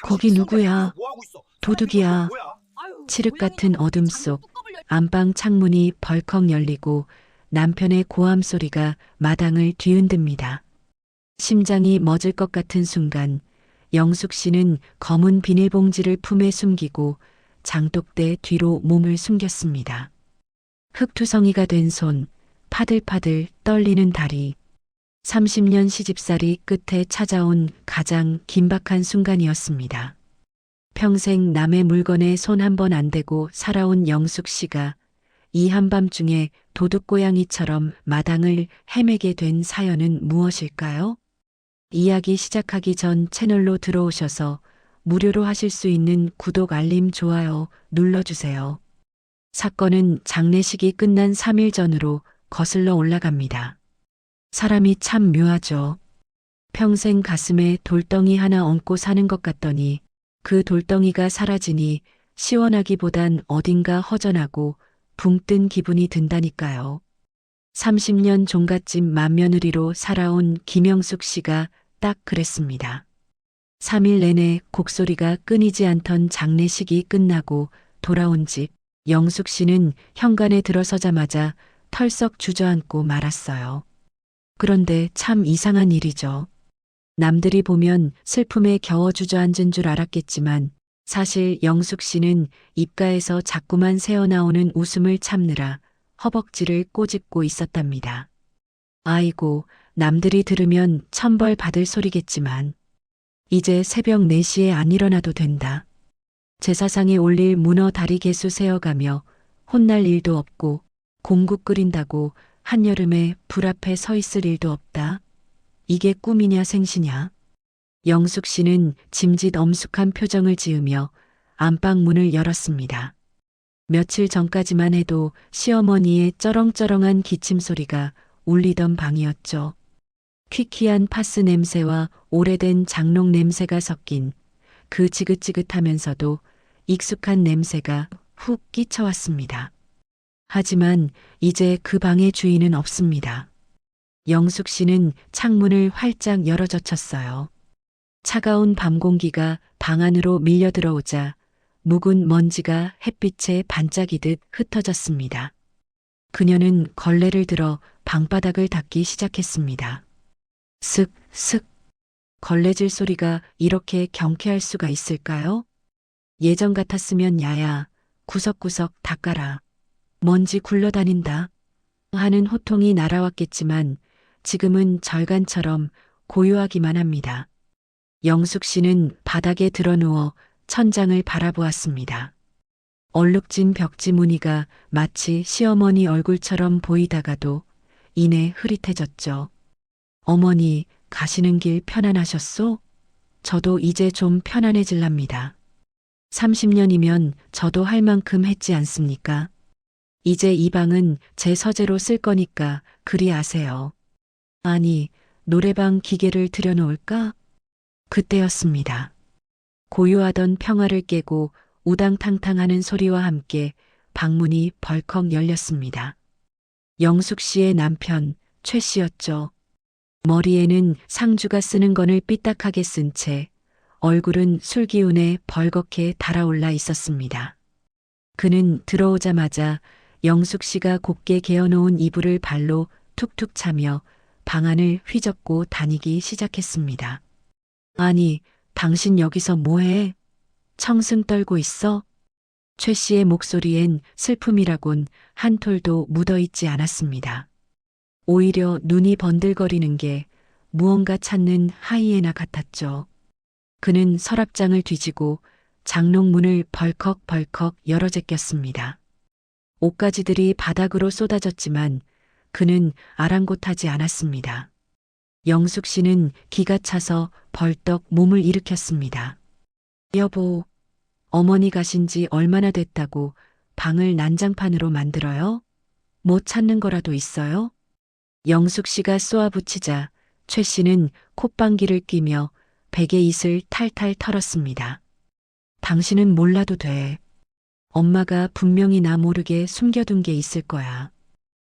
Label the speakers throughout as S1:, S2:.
S1: 거기 누구야? 도둑이야. 칠흑 같은 어둠 속 안방 창문이 벌컥 열리고 남편의 고함 소리가 마당을 뒤흔듭니다. 심장이 멎을 것 같은 순간 영숙 씨는 검은 비닐봉지를 품에 숨기고 장독대 뒤로 몸을 숨겼습니다. 흙투성이가 된 손, 파들파들 떨리는 다리. 30년 시집살이 끝에 찾아온 가장 긴박한 순간이었습니다. 평생 남의 물건에 손 한 번 안 대고 살아온 영숙 씨가 이 한밤중에 도둑고양이처럼 마당을 헤매게 된 사연은 무엇일까요? 이야기 시작하기 전 채널로 들어오셔서 무료로 하실 수 있는 구독, 알림, 좋아요 눌러주세요. 사건은 장례식이 끝난 3일 전으로 거슬러 올라갑니다. 사람이 참 묘하죠. 평생 가슴에 돌덩이 하나 얹고 사는 것 같더니 그 돌덩이가 사라지니 시원하기보단 어딘가 허전하고 붕 뜬 기분이 든다니까요. 30년 종갓집 맏며느리로 살아온 김영숙 씨가 딱 그랬습니다. 3일 내내 곡소리가 끊이지 않던 장례식이 끝나고 돌아온 집, 영숙 씨는 현관에 들어서자마자 털썩 주저앉고 말았어요. 그런데 참 이상한 일이죠. 남들이 보면 슬픔에 겨워 주저앉은 줄 알았겠지만 사실 영숙 씨는 입가에서 자꾸만 새어나오는 웃음을 참느라 허벅지를 꼬집고 있었답니다. 아이고, 남들이 들으면 천벌 받을 소리겠지만 이제 새벽 4시에 안 일어나도 된다. 제사상에 올릴 문어 다리 개수 세어가며 혼날 일도 없고 공국 끓인다고 한여름에 불 앞에 서 있을 일도 없다. 이게 꿈이냐 생시냐. 영숙 씨는 짐짓 엄숙한 표정을 지으며 안방 문을 열었습니다. 며칠 전까지만 해도 시어머니의 쩌렁쩌렁한 기침 소리가 울리던 방이었죠. 퀴퀴한 파스 냄새와 오래된 장롱 냄새가 섞인 그 지긋지긋하면서도 익숙한 냄새가 훅 끼쳐왔습니다. 하지만 이제 그 방의 주인은 없습니다. 영숙 씨는 창문을 활짝 열어젖혔어요. 차가운 밤 공기가 방 안으로 밀려 들어오자 묵은 먼지가 햇빛에 반짝이듯 흩어졌습니다. 그녀는 걸레를 들어 방바닥을 닦기 시작했습니다. 슥, 슥. 걸레질 소리가 이렇게 경쾌할 수가 있을까요? 예전 같았으면 야야, 구석구석 닦아라. 먼지 굴러다닌다. 하는 호통이 날아왔겠지만 지금은 절간처럼 고요하기만 합니다. 영숙 씨는 바닥에 드러누워 천장을 바라보았습니다. 얼룩진 벽지 무늬가 마치 시어머니 얼굴처럼 보이다가도 이내 흐릿해졌죠. 어머니, 가시는 길 편안하셨소? 저도 이제 좀 편안해질랍니다. 30년이면 저도 할 만큼 했지 않습니까? 이제 이 방은 제 서재로 쓸 거니까 그리 아세요. 아니, 노래방 기계를 들여놓을까? 그때였습니다. 고요하던 평화를 깨고 우당탕탕 하는 소리와 함께 방문이 벌컥 열렸습니다. 영숙 씨의 남편, 최 씨였죠. 머리에는 상주가 쓰는 건을 삐딱하게 쓴 채 얼굴은 술기운에 벌겋게 달아올라 있었습니다. 그는 들어오자마자 영숙 씨가 곱게 개어놓은 이불을 발로 툭툭 차며 방 안을 휘젓고 다니기 시작했습니다. 아니, 당신 여기서 뭐해? 청승 떨고 있어? 최 씨의 목소리엔 슬픔이라곤 한 톨도 묻어있지 않았습니다. 오히려 눈이 번들거리는 게 무언가 찾는 하이에나 같았죠. 그는 서랍장을 뒤지고 장롱 문을 벌컥벌컥 열어 제꼈습니다. 옷가지들이 바닥으로 쏟아졌지만 그는 아랑곳하지 않았습니다. 영숙 씨는 기가 차서 벌떡 몸을 일으켰습니다. 여보, 어머니 가신 지 얼마나 됐다고 방을 난장판으로 만들어요? 못 찾는 거라도 있어요? 영숙 씨가 쏘아붙이자 최 씨는 콧방귀를 뀌며 베개 이슬 탈탈 털었습니다. 당신은 몰라도 돼. 엄마가 분명히 나 모르게 숨겨둔 게 있을 거야.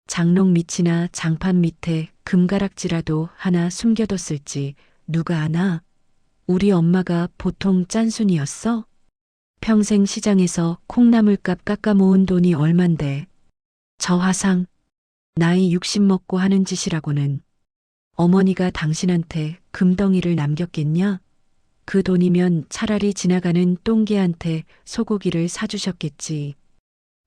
S1: 장롱 밑이나 장판 밑에 금가락지라도 하나 숨겨뒀을지 누가 아나? 우리 엄마가 보통 짠순이였어? 평생 시장에서 콩나물값 깎아 모은 돈이 얼만데. 저 화상, 나이 60 먹고 하는 짓이라고는. 어머니가 당신한테 금덩이를 남겼겠냐? 그 돈이면 차라리 지나가는 똥개한테 소고기를 사주셨겠지.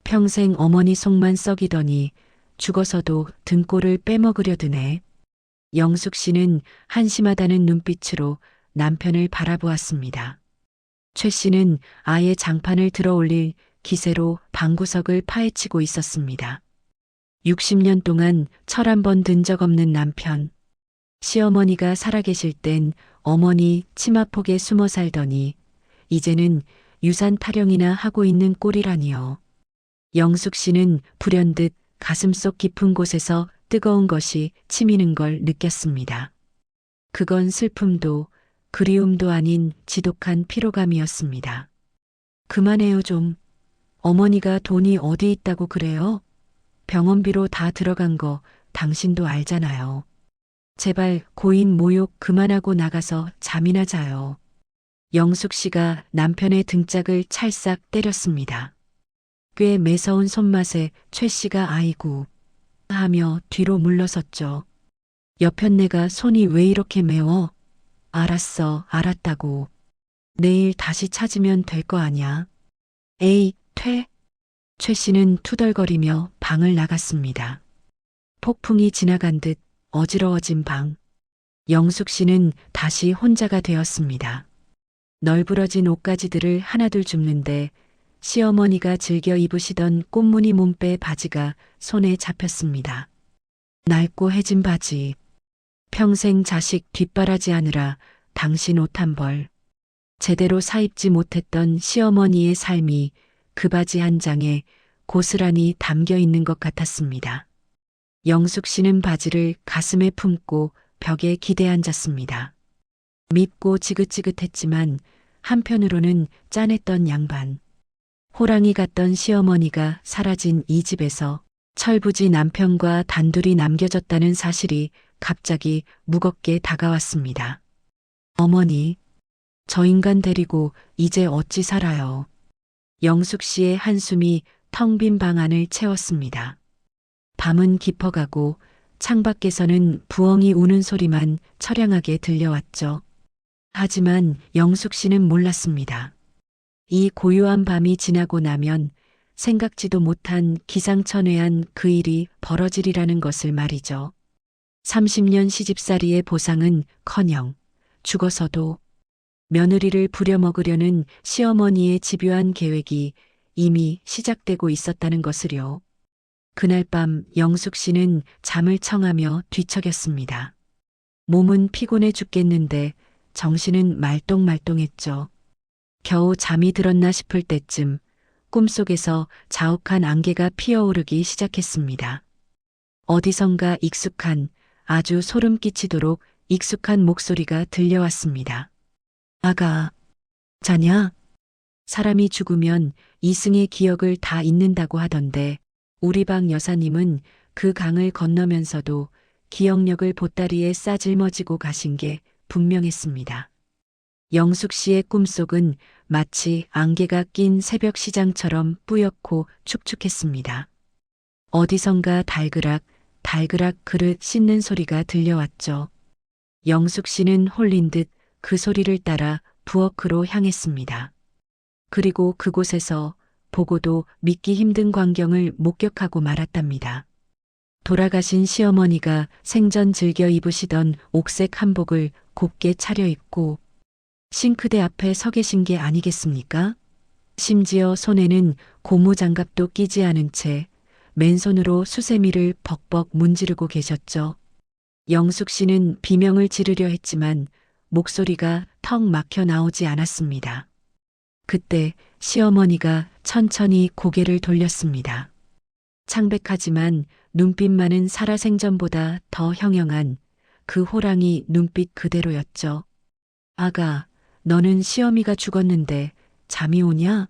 S1: 평생 어머니 속만 썩이더니 죽어서도 등골을 빼먹으려 드네. 영숙 씨는 한심하다는 눈빛으로 남편을 바라보았습니다. 최 씨는 아예 장판을 들어 올릴 기세로 방구석을 파헤치고 있었습니다. 60년 동안 철 한 번 든 적 없는 남편. 시어머니가 살아계실 땐 어머니 치마폭에 숨어 살더니 이제는 유산 타령이나 하고 있는 꼴이라니요. 영숙 씨는 불현듯 가슴속 깊은 곳에서 뜨거운 것이 치미는 걸 느꼈습니다. 그건 슬픔도 그리움도 아닌 지독한 피로감이었습니다. 그만해요 좀. 어머니가 돈이 어디 있다고 그래요? 병원비로 다 들어간 거 당신도 알잖아요. 제발 고인 모욕 그만하고 나가서 잠이나 자요. 영숙 씨가 남편의 등짝을 찰싹 때렸습니다. 꽤 매서운 손맛에 최 씨가 아이고 하며 뒤로 물러섰죠. 여편네가 손이 왜 이렇게 매워? 알았어, 알았다고. 내일 다시 찾으면 될 거 아냐. 에이, 최 씨는 투덜거리며 방을 나갔습니다. 폭풍이 지나간 듯 어지러워진 방. 영숙 씨는 다시 혼자가 되었습니다. 널브러진 옷가지들을 하나둘 줍는데 시어머니가 즐겨 입으시던 꽃무늬 몸빼 바지가 손에 잡혔습니다. 낡고 해진 바지. 평생 자식 뒷바라지 하느라 당신 옷 한 벌. 제대로 사입지 못했던 시어머니의 삶이 그 바지 한 장에 고스란히 담겨 있는 것 같았습니다. 영숙 씨는 바지를 가슴에 품고 벽에 기대 앉았습니다. 밉고 지긋지긋했지만 한편으로는 짠했던 양반. 호랑이 같던 시어머니가 사라진 이 집에서 철부지 남편과 단둘이 남겨졌다는 사실이 갑자기 무겁게 다가왔습니다. 어머니, 저 인간 데리고 이제 어찌 살아요. 영숙 씨의 한숨이 텅 빈 방 안을 채웠습니다. 밤은 깊어가고 창밖에서는 부엉이 우는 소리만 처량하게 들려왔죠. 하지만 영숙 씨는 몰랐습니다. 이 고요한 밤이 지나고 나면 생각지도 못한 기상천외한 그 일이 벌어지리라는 것을 말이죠. 30년 시집살이의 보상은커녕 죽어서도 며느리를 부려먹으려는 시어머니의 집요한 계획이 이미 시작되고 있었다는 것을요. 그날 밤 영숙 씨는 잠을 청하며 뒤척였습니다. 몸은 피곤해 죽겠는데 정신은 말똥말똥했죠. 겨우 잠이 들었나 싶을 때쯤 꿈속에서 자욱한 안개가 피어오르기 시작했습니다. 어디선가 익숙한, 아주 소름 끼치도록 익숙한 목소리가 들려왔습니다. 아가, 자냐? 사람이 죽으면 이승의 기억을 다 잊는다고 하던데 우리 방 여사님은 그 강을 건너면서도 기억력을 보따리에 싸질머지고 가신 게 분명했습니다. 영숙 씨의 꿈속은 마치 안개가 낀 새벽 시장처럼 뿌옇고 축축했습니다. 어디선가 달그락 그릇 씻는 소리가 들려왔죠. 영숙 씨는 홀린 듯 그 소리를 따라 부엌으로 향했습니다. 그리고 그곳에서 보고도 믿기 힘든 광경을 목격하고 말았답니다. 돌아가신 시어머니가 생전 즐겨 입으시던 옥색 한복을 곱게 차려입고 싱크대 앞에 서 계신 게 아니겠습니까? 심지어 손에는 고무장갑도 끼지 않은 채 맨손으로 수세미를 벅벅 문지르고 계셨죠. 영숙 씨는 비명을 지르려 했지만 목소리가 턱 막혀 나오지 않았습니다. 그때 시어머니가 천천히 고개를 돌렸습니다. 창백하지만 눈빛만은 살아생전보다 더 형형한 그 호랑이 눈빛 그대로였죠. 아가, 너는 시어미가 죽었는데 잠이 오냐?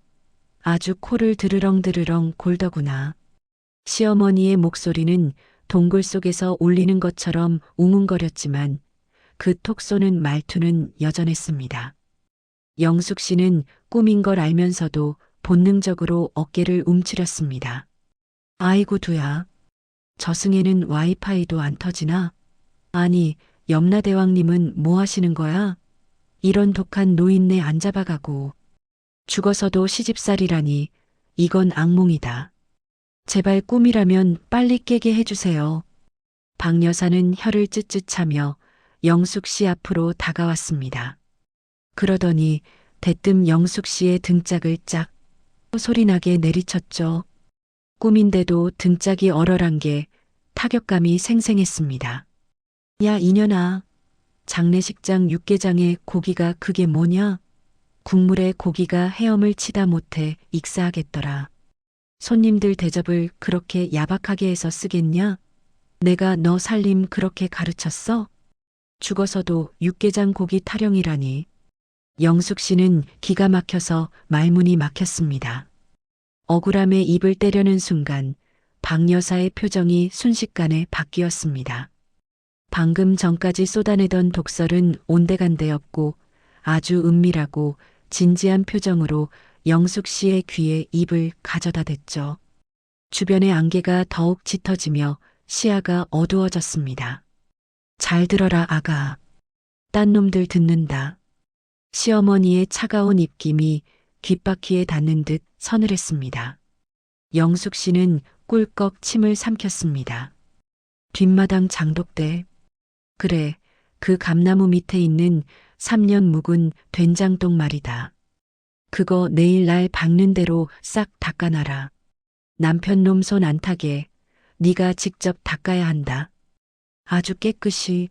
S1: 아주 코를 드르렁드르렁 골더구나. 시어머니의 목소리는 동굴 속에서 울리는 것처럼 웅웅거렸지만 그 톡 쏘는 말투는 여전했습니다. 영숙 씨는 꿈인 걸 알면서도 본능적으로 어깨를 움츠렸습니다. 아이고 두야. 저승에는 와이파이도 안 터지나? 아니, 염라대왕님은 뭐 하시는 거야? 이런 독한 노인네 안 잡아가고. 죽어서도 시집살이라니, 이건 악몽이다. 제발 꿈이라면 빨리 깨게 해주세요. 박 여사는 혀를 쯧쯧 차며 영숙 씨 앞으로 다가왔습니다. 그러더니 대뜸 영숙 씨의 등짝을 짝 소리나게 내리쳤죠. 꿈인데도 등짝이 얼얼한 게 타격감이 생생했습니다. 야 이년아, 장례식장 육개장에 고기가 그게 뭐냐? 국물에 고기가 헤엄을 치다 못해 익사하겠더라. 손님들 대접을 그렇게 야박하게 해서 쓰겠냐? 내가 너 살림 그렇게 가르쳤어? 죽어서도 육개장 고기 타령이라니. 영숙 씨는 기가 막혀서 말문이 막혔습니다. 억울함에 입을 때려는 순간 박 여사의 표정이 순식간에 바뀌었습니다. 방금 전까지 쏟아내던 독설은 온데간데 없고 아주 은밀하고 진지한 표정으로 영숙 씨의 귀에 입을 가져다 댔죠. 주변의 안개가 더욱 짙어지며 시야가 어두워졌습니다. 잘 들어라 아가. 딴 놈들 듣는다. 시어머니의 차가운 입김이 귓바퀴에 닿는 듯 서늘했습니다. 영숙 씨는 꿀꺽 침을 삼켰습니다. 뒷마당 장독대. 그래, 그 감나무 밑에 있는 3년 묵은 된장동 말이다. 그거 내일 날 박는 대로 싹 닦아놔라. 남편 놈 손 안 타게 네가 직접 닦아야 한다. 아주 깨끗이.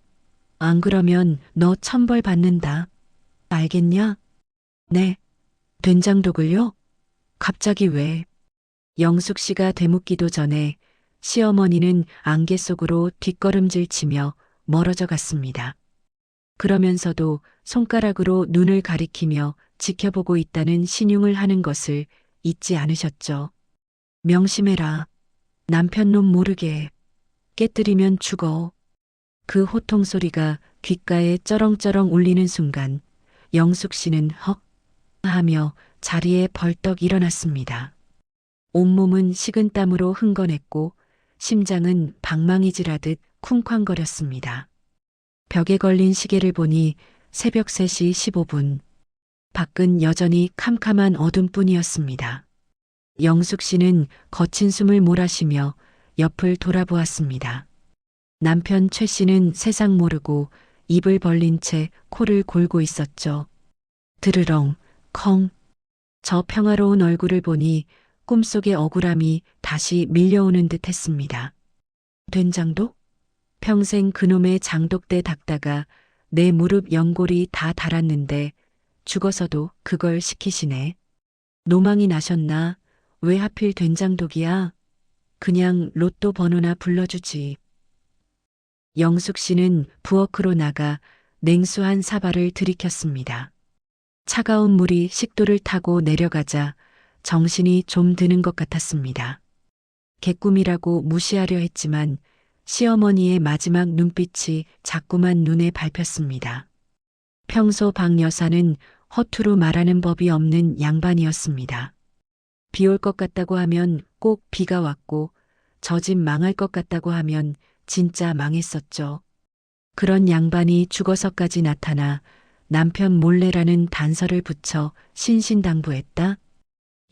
S1: 안 그러면 너 천벌 받는다. 알겠냐? 네. 된장독을요? 갑자기 왜? 영숙 씨가 되묻기도 전에 시어머니는 안개 속으로 뒷걸음질 치며 멀어져 갔습니다. 그러면서도 손가락으로 눈을 가리키며 지켜보고 있다는 신용을 하는 것을 잊지 않으셨죠. 명심해라. 남편 놈 모르게. 깨뜨리면 죽어. 그 호통 소리가 귓가에 쩌렁쩌렁 울리는 순간 영숙 씨는 헉 하며 자리에 벌떡 일어났습니다. 온몸은 식은땀으로 흥건했고 심장은 방망이질하듯 쿵쾅거렸습니다. 벽에 걸린 시계를 보니 새벽 3시 15분. 밖은 여전히 캄캄한 어둠뿐이었습니다. 영숙 씨는 거친 숨을 몰아쉬며 옆을 돌아보았습니다. 남편 최 씨는 세상 모르고 입을 벌린 채 코를 골고 있었죠. 드르렁, 컹. 저 평화로운 얼굴을 보니 꿈속의 억울함이 다시 밀려오는 듯 했습니다. 된장독? 평생 그놈의 장독대 닦다가 내 무릎 연골이 다 닳았는데 죽어서도 그걸 시키시네. 노망이 나셨나? 왜 하필 된장독이야? 그냥 로또 번호나 불러주지. 영숙 씨는 부엌으로 나가 냉수한 사발을 들이켰습니다. 차가운 물이 식도를 타고 내려가자 정신이 좀 드는 것 같았습니다. 개꿈이라고 무시하려 했지만 시어머니의 마지막 눈빛이 자꾸만 눈에 밟혔습니다. 평소 박 여사는 허투루 말하는 법이 없는 양반이었습니다. 비 올 것 같다고 하면 꼭 비가 왔고 저 집 망할 것 같다고 하면 진짜 망했었죠. 그런 양반이 죽어서까지 나타나 남편 몰래라는 단서를 붙여 신신당부했다.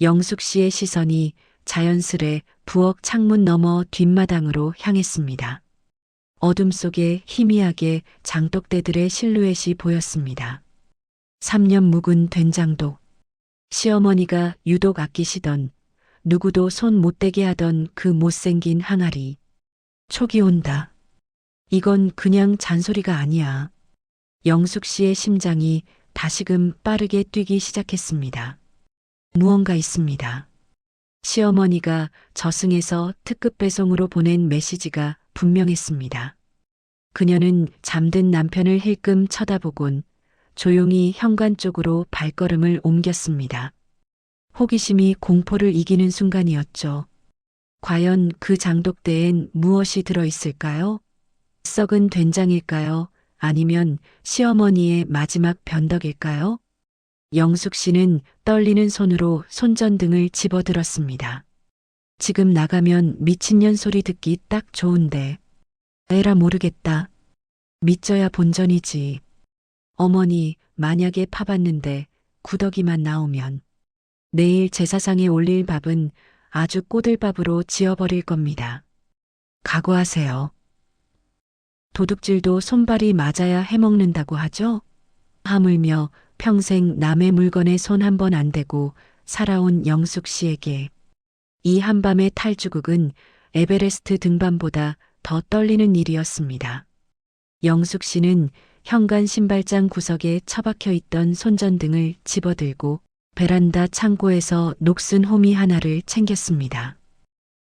S1: 영숙 씨의 시선이 자연스레 부엌 창문 너머 뒷마당으로 향했습니다. 어둠 속에 희미하게 장독대들의 실루엣이 보였습니다. 3년 묵은 된장독. 시어머니가 유독 아끼시던 누구도 손 못 대게 하던 그 못생긴 항아리. 촉이 온다. 이건 그냥 잔소리가 아니야. 영숙 씨의 심장이 다시금 빠르게 뛰기 시작했습니다. 무언가 있습니다. 시어머니가 저승에서 특급 배송으로 보낸 메시지가 분명했습니다. 그녀는 잠든 남편을 힐끔 쳐다보곤 조용히 현관 쪽으로 발걸음을 옮겼습니다. 호기심이 공포를 이기는 순간이었죠. 과연 그 장독대엔 무엇이 들어있을까요? 썩은 된장일까요? 아니면 시어머니의 마지막 변덕일까요? 영숙 씨는 떨리는 손으로 손전등을 집어들었습니다. 지금 나가면 미친년 소리 듣기 딱 좋은데. 에라 모르겠다. 믿져야 본전이지. 어머니, 만약에 파봤는데 구더기만 나오면 내일 제사상에 올릴 밥은 아주 꼬들밥으로 지어버릴 겁니다. 각오하세요. 도둑질도 손발이 맞아야 해먹는다고 하죠? 하물며 평생 남의 물건에 손 한 번 안 대고 살아온 영숙 씨에게 이 한밤의 탈주국은 에베레스트 등반보다 더 떨리는 일이었습니다. 영숙 씨는 현관 신발장 구석에 처박혀 있던 손전등을 집어들고 베란다 창고에서 녹슨 호미 하나를 챙겼습니다.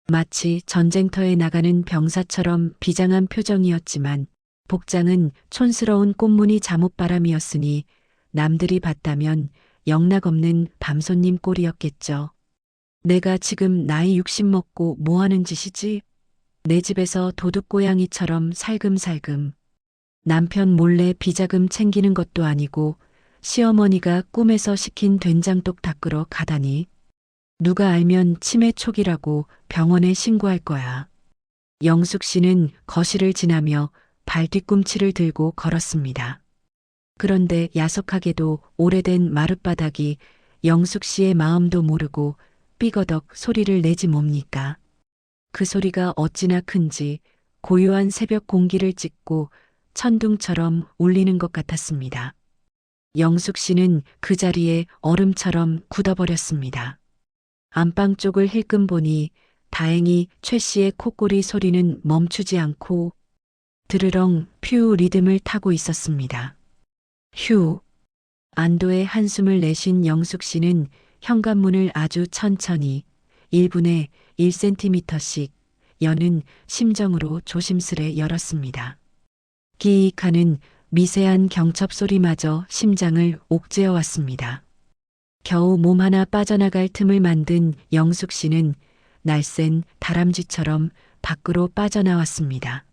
S1: 마치 전쟁터에 나가는 병사처럼 비장한 표정이었지만 복장은 촌스러운 꽃무늬 잠옷바람이었으니 남들이 봤다면 영락없는 밤손님 꼴이었겠죠. 내가 지금 나이 60 먹고 뭐 하는 짓이지? 내 집에서 도둑고양이처럼 살금살금. 남편 몰래 비자금 챙기는 것도 아니고 시어머니가 꿈에서 시킨 된장떡 닦으러 가다니. 누가 알면 치매 초기라고 병원에 신고할 거야. 영숙 씨는 거실을 지나며 발뒤꿈치를 들고 걸었습니다. 그런데 야속하게도 오래된 마룻바닥이 영숙 씨의 마음도 모르고 삐거덕 소리를 내지 뭡니까? 그 소리가 어찌나 큰지 고요한 새벽 공기를 찢고 천둥처럼 울리는 것 같았습니다. 영숙 씨는 그 자리에 얼음처럼 굳어버렸습니다. 안방 쪽을 힐끔 보니 다행히 최 씨의 콧소리 소리는 멈추지 않고 드르렁 퓨 리듬을 타고 있었습니다. 휴. 안도의 한숨을 내쉰 영숙 씨는 현관문을 아주 천천히 1분에 1cm씩 여는 심정으로 조심스레 열었습니다. 기익하는 미세한 경첩 소리마저 심장을 옥죄어 왔습니다. 겨우 몸 하나 빠져나갈 틈을 만든 영숙 씨는 날쌘 다람쥐처럼 밖으로 빠져나왔습니다.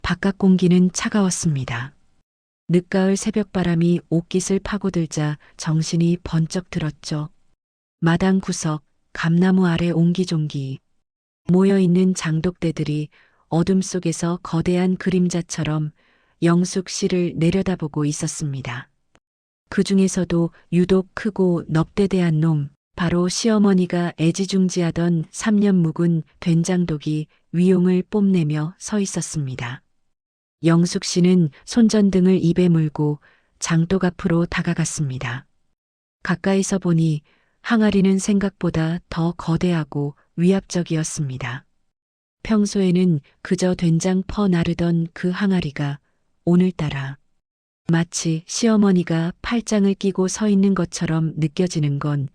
S1: 바깥 공기는 차가웠습니다. 늦가을 새벽바람이 옷깃을 파고들자 정신이 번쩍 들었죠. 마당 구석, 감나무 아래 옹기종기 모여있는 장독대들이 어둠 속에서 거대한 그림자처럼 영숙 씨를 내려다보고 있었습니다. 그 중에서도 유독 크고 넙대대한 놈, 바로 시어머니가 애지중지하던 3년 묵은 된장독이 위용을 뽐내며 서 있었습니다. 영숙 씨는 손전등을 입에 물고 장독 앞으로 다가갔습니다. 가까이서 보니 항아리는 생각보다 더 거대하고 위압적이었습니다. 평소에는 그저 된장 퍼 나르던 그 항아리가 오늘따라 마치 시어머니가 팔짱을 끼고 서 있는 것처럼 느껴지는 건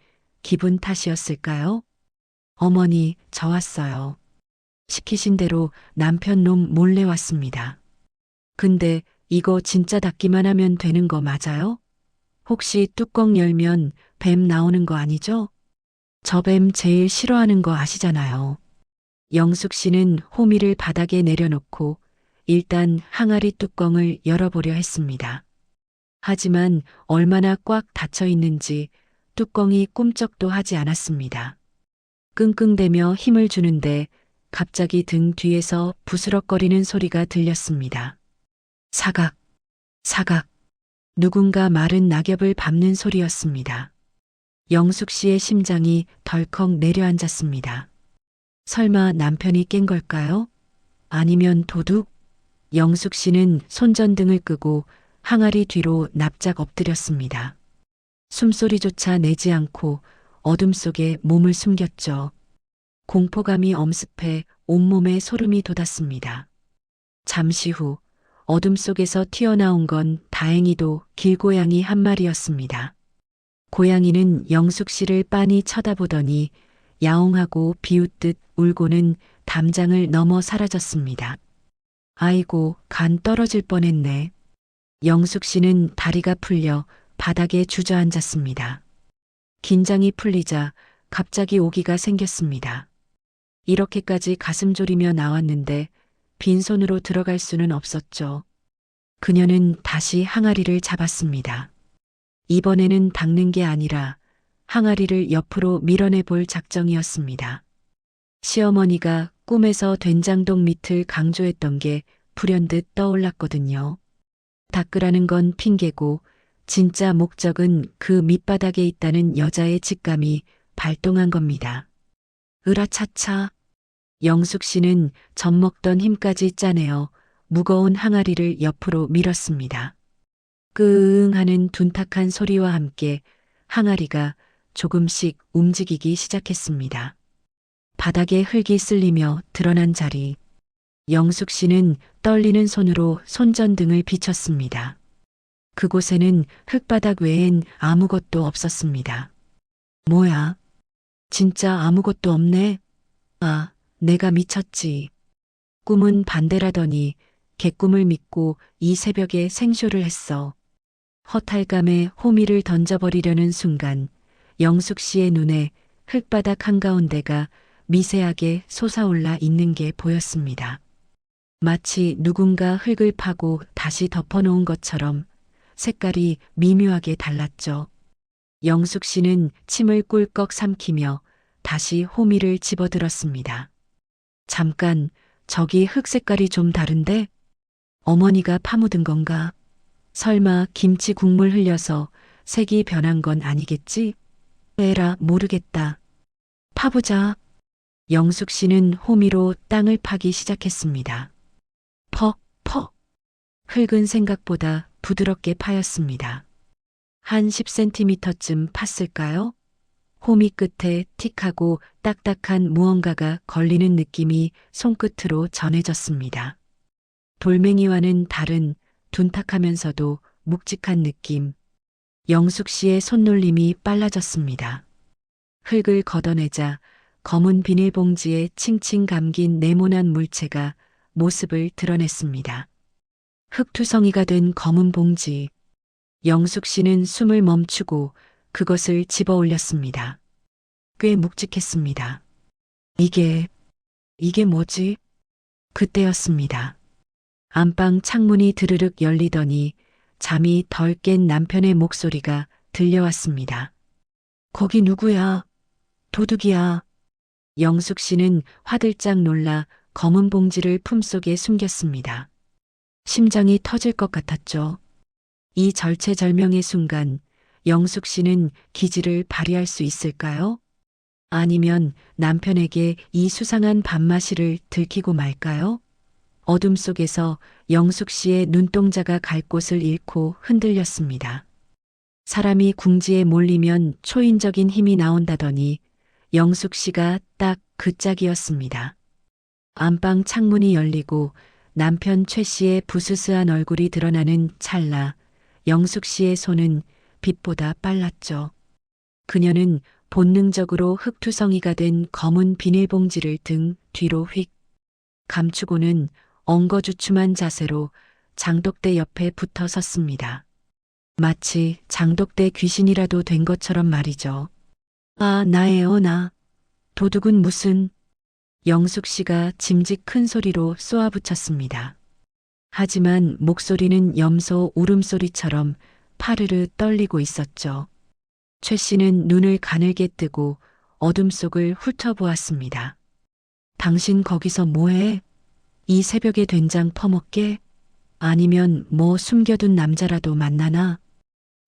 S1: 기분 탓이었을까요? 어머니, 저 왔어요. 시키신 대로 남편 놈 몰래 왔습니다. 근데 이거 진짜 닫기만 하면 되는 거 맞아요? 혹시 뚜껑 열면 뱀 나오는 거 아니죠? 저 뱀 제일 싫어하는 거 아시잖아요. 영숙 씨는 호미를 바닥에 내려놓고 일단 항아리 뚜껑을 열어보려 했습니다. 하지만 얼마나 꽉 닫혀 있는지 뚜껑이 꿈쩍도 하지 않았습니다. 끙끙대며 힘을 주는데 갑자기 등 뒤에서 부스럭거리는 소리가 들렸습니다. 사각, 사각. 누군가 마른 낙엽을 밟는 소리였습니다. 영숙 씨의 심장이 덜컥 내려앉았습니다. 설마 남편이 깬 걸까요? 아니면 도둑? 영숙 씨는 손전등을 끄고 항아리 뒤로 납작 엎드렸습니다. 숨소리조차 내지 않고 어둠 속에 몸을 숨겼죠. 공포감이 엄습해 온몸에 소름이 돋았습니다. 잠시 후 어둠 속에서 튀어나온 건 다행히도 길고양이 한 마리였습니다. 고양이는 영숙 씨를 빤히 쳐다보더니 야옹하고 비웃듯 울고는 담장을 넘어 사라졌습니다. 아이고, 간 떨어질 뻔했네. 영숙 씨는 다리가 풀려 바닥에 주저앉았습니다. 긴장이 풀리자 갑자기 오기가 생겼습니다. 이렇게까지 가슴 졸이며 나왔는데 빈손으로 들어갈 수는 없었죠. 그녀는 다시 항아리를 잡았습니다. 이번에는 닦는 게 아니라 항아리를 옆으로 밀어내 볼 작정이었습니다. 시어머니가 꿈에서 된장동 밑을 강조했던 게 불현듯 떠올랐거든요. 닦으라는 건 핑계고 진짜 목적은 그 밑바닥에 있다는 여자의 직감이 발동한 겁니다. 으라차차. 영숙 씨는 젖먹던 힘까지 짜내어 무거운 항아리를 옆으로 밀었습니다. 끄응 하는 둔탁한 소리와 함께 항아리가 조금씩 움직이기 시작했습니다. 바닥에 흙이 쓸리며 드러난 자리. 영숙 씨는 떨리는 손으로 손전등을 비췄습니다. 그곳에는 흙바닥 외엔 아무것도 없었습니다. 뭐야? 진짜 아무것도 없네? 아, 내가 미쳤지. 꿈은 반대라더니 개꿈을 믿고 이 새벽에 생쇼를 했어. 허탈감에 호미를 던져버리려는 순간 영숙 씨의 눈에 흙바닥 한가운데가 미세하게 솟아올라 있는 게 보였습니다. 마치 누군가 흙을 파고 다시 덮어놓은 것처럼 색깔이 미묘하게 달랐죠. 영숙 씨는 침을 꿀꺽 삼키며 다시 호미를 집어들었습니다. 잠깐, 저기 흙 색깔이 좀 다른데? 어머니가 파묻은 건가? 설마 김치 국물 흘려서 색이 변한 건 아니겠지? 에라, 모르겠다. 파보자. 영숙 씨는 호미로 땅을 파기 시작했습니다. 퍽, 퍽. 흙은 생각보다 부드럽게 파였습니다. 한 10cm쯤 팠을까요? 호미 끝에 틱하고 딱딱한 무언가가 걸리는 느낌이 손끝으로 전해졌습니다. 돌멩이와는 다른 둔탁하면서도 묵직한 느낌. 영숙 씨의 손놀림이 빨라졌습니다. 흙을 걷어내자 검은 비닐봉지에 칭칭 감긴 네모난 물체가 모습을 드러냈습니다. 흙투성이가 된 검은 봉지. 영숙 씨는 숨을 멈추고 그것을 집어 올렸습니다. 꽤 묵직했습니다. 이게 뭐지? 그때였습니다. 안방 창문이 드르륵 열리더니 잠이 덜 깬 남편의 목소리가 들려왔습니다. 거기 누구야? 도둑이야. 영숙 씨는 화들짝 놀라 검은 봉지를 품속에 숨겼습니다. 심장이 터질 것 같았죠. 이 절체절명의 순간 영숙 씨는 기지를 발휘할 수 있을까요? 아니면 남편에게 이 수상한 밥맛이를 들키고 말까요? 어둠 속에서 영숙 씨의 눈동자가 갈 곳을 잃고 흔들렸습니다. 사람이 궁지에 몰리면 초인적인 힘이 나온다더니 영숙 씨가 딱 그 짝이었습니다. 안방 창문이 열리고 남편 최 씨의 부스스한 얼굴이 드러나는 찰나 영숙 씨의 손은 빛보다 빨랐죠. 그녀는 본능적으로 흙투성이가 된 검은 비닐봉지를 등 뒤로 휙 감추고는 엉거주춤한 자세로 장독대 옆에 붙어 섰습니다. 마치 장독대 귀신이라도 된 것처럼 말이죠. 아, 나예요, 나. 도둑은 무슨... 영숙 씨가 짐짓 큰 소리로 쏘아붙였습니다. 하지만 목소리는 염소 울음소리처럼 파르르 떨리고 있었죠. 최 씨는 눈을 가늘게 뜨고 어둠 속을 훑어보았습니다. 당신 거기서 뭐해? 이 새벽에 된장 퍼먹게? 아니면 뭐 숨겨둔 남자라도 만나나?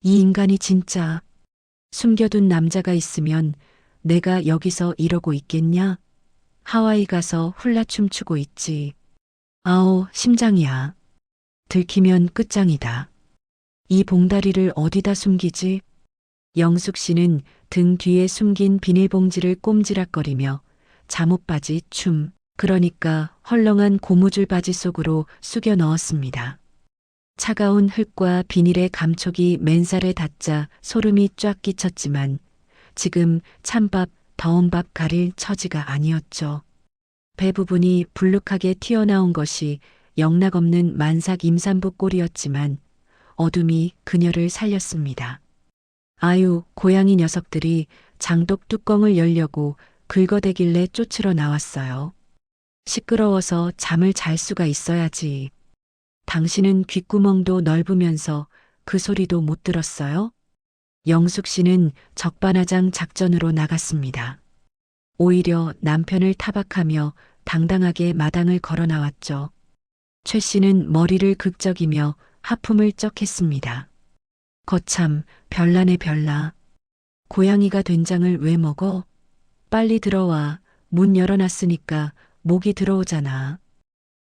S1: 이 인간이 진짜 숨겨둔 남자가 있으면 내가 여기서 이러고 있겠냐? 하와이 가서 훌라 춤추고 있지. 아오, 심장이야. 들키면 끝장이다. 이 봉다리를 어디다 숨기지? 영숙 씨는 등 뒤에 숨긴 비닐봉지를 꼼지락거리며 잠옷바지 그러니까 헐렁한 고무줄 바지 속으로 숙여 넣었습니다. 차가운 흙과 비닐의 감촉이 맨살에 닿자 소름이 쫙 끼쳤지만 지금 찬밥, 더운 밥 가릴 처지가 아니었죠. 배 부분이 불룩하게 튀어나온 것이 영락없는 만삭 임산부 꼴이었지만 어둠이 그녀를 살렸습니다. 아유, 고양이 녀석들이 장독 뚜껑을 열려고 긁어대길래 쫓으러 나왔어요. 시끄러워서 잠을 잘 수가 있어야지. 당신은 귓구멍도 넓으면서 그 소리도 못 들었어요? 영숙 씨는 적반하장 작전으로 나갔습니다. 오히려 남편을 타박하며 당당하게 마당을 걸어 나왔죠. 최 씨는 머리를 극적이며 하품을 쩍 했습니다. 거참, 별나네 별나. 고양이가 된장을 왜 먹어? 빨리 들어와. 문 열어놨으니까 모기 들어오잖아.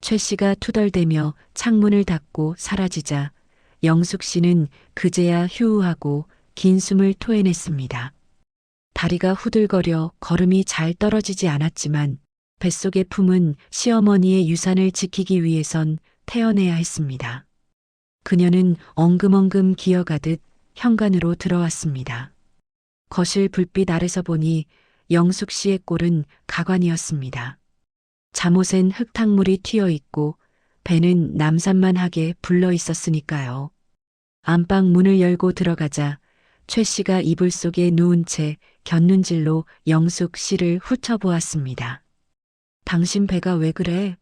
S1: 최 씨가 투덜대며 창문을 닫고 사라지자 영숙 씨는 그제야 휴우하고 긴 숨을 토해냈습니다. 다리가 후들거려 걸음이 잘 떨어지지 않았지만 뱃속에 품은 시어머니의 유산을 지키기 위해선 태어내야 했습니다. 그녀는 엉금엉금 기어가듯 현관으로 들어왔습니다. 거실 불빛 아래서 보니 영숙 씨의 꼴은 가관이었습니다. 잠옷엔 흙탕물이 튀어 있고 배는 남산만하게 불러 있었으니까요. 안방 문을 열고 들어가자 최 씨가 이불 속에 누운 채 곁눈질로 영숙 씨를 훑어보았습니다. 당신 배가 왜 그래?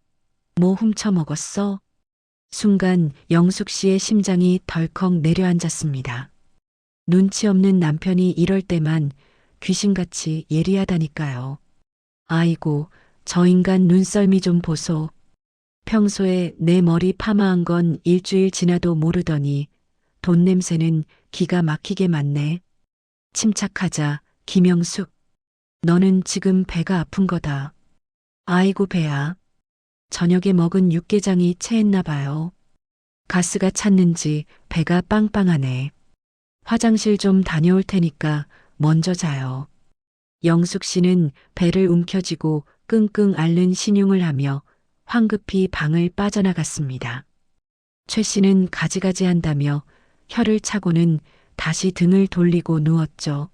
S1: 뭐 훔쳐 먹었어? 순간 영숙 씨의 심장이 덜컥 내려앉았습니다. 눈치 없는 남편이 이럴 때만 귀신같이 예리하다니까요. 아이고, 저 인간 눈썰미 좀 보소. 평소에 내 머리 파마한 건 일주일 지나도 모르더니 돈 냄새는 기가 막히게 맡네. 침착하자, 김영숙. 너는 지금 배가 아픈 거다. 아이고 배야. 저녁에 먹은 육개장이 체했나 봐요. 가스가 찼는지 배가 빵빵하네. 화장실 좀 다녀올 테니까 먼저 자요. 영숙 씨는 배를 움켜쥐고 끙끙 앓는 신용을 하며 황급히 방을 빠져나갔습니다. 최 씨는 가지가지 한다며 혀를 차고는 다시 등을 돌리고 누웠죠.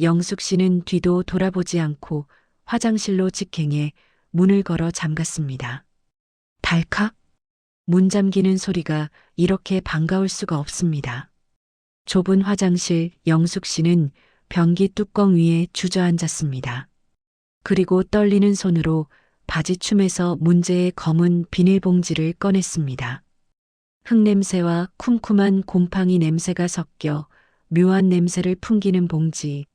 S1: 영숙 씨는 뒤도 돌아보지 않고 화장실로 직행해 문을 걸어 잠갔습니다. 달칵! 문 잠기는 소리가 이렇게 반가울 수가 없습니다. 좁은 화장실 영숙 씨는 변기 뚜껑 위에 주저앉았습니다. 그리고 떨리는 손으로 바지춤에서 문제의 검은 비닐봉지를 꺼냈습니다. 흙냄새와 쿰쿰한 곰팡이 냄새가 섞여 묘한 냄새를 풍기는 봉지.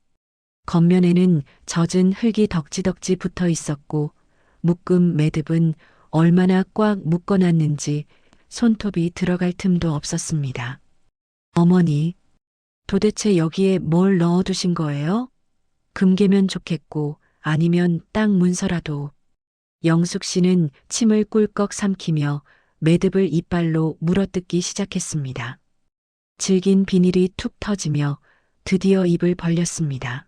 S1: 겉면에는 젖은 흙이 덕지덕지 붙어 있었고 묶음 매듭은 얼마나 꽉 묶어놨는지 손톱이 들어갈 틈도 없었습니다. 어머니, 도대체 여기에 뭘 넣어두신 거예요? 금괴면 좋겠고 아니면 땅 문서라도. 영숙 씨는 침을 꿀꺽 삼키며 매듭을 이빨로 물어뜯기 시작했습니다. 질긴 비닐이 툭 터지며 드디어 입을 벌렸습니다.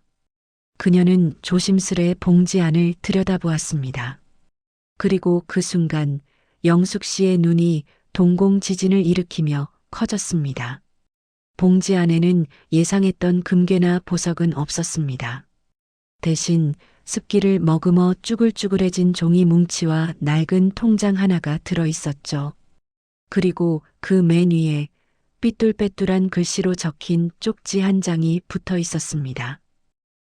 S1: 그녀는 조심스레 봉지 안을 들여다보았습니다. 그리고 그 순간 영숙 씨의 눈이 동공 지진을 일으키며 커졌습니다. 봉지 안에는 예상했던 금괴나 보석은 없었습니다. 대신 습기를 머금어 쭈글쭈글해진 종이 뭉치와 낡은 통장 하나가 들어 있었죠. 그리고 그 맨 위에 삐뚤빼뚤한 글씨로 적힌 쪽지 한 장이 붙어 있었습니다.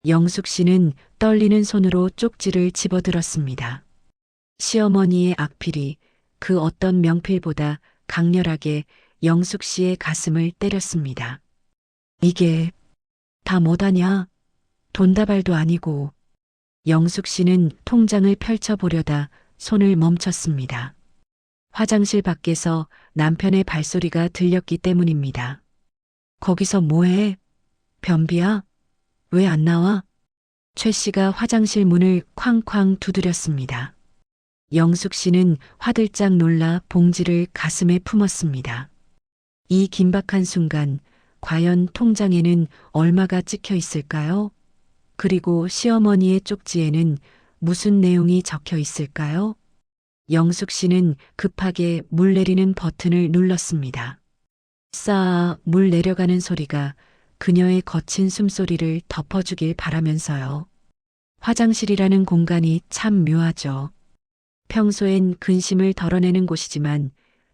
S1: 영숙 씨는 떨리는 손으로 쪽지를 집어들었습니다. 시어머니의 악필이 그 어떤 명필보다 강렬하게 영숙 씨의 가슴을 때렸습니다. 이게 다 뭐다냐? 돈다발도 아니고. 영숙 씨는 통장을 펼쳐보려다 손을 멈췄습니다. 화장실 밖에서 남편의 발소리가 들렸기 때문입니다. 거기서 뭐해? 변비야? 왜 안 나와? 최 씨가 화장실 문을 쾅쾅 두드렸습니다. 영숙 씨는 화들짝 놀라 봉지를 가슴에 품었습니다. 이 긴박한 순간 과연 통장에는 얼마가 찍혀 있을까요? 그리고 시어머니의 쪽지에는 무슨 내용이 적혀 있을까요? 영숙 씨는 급하게 물 내리는 버튼을 눌렀습니다. 싸 물 내려가는 소리가 그녀의 거친 숨소리를 덮어주길 바라면서요. 화장실이라는 공간이 참 묘하죠. 평소엔 근심을 덜어내는 곳이지만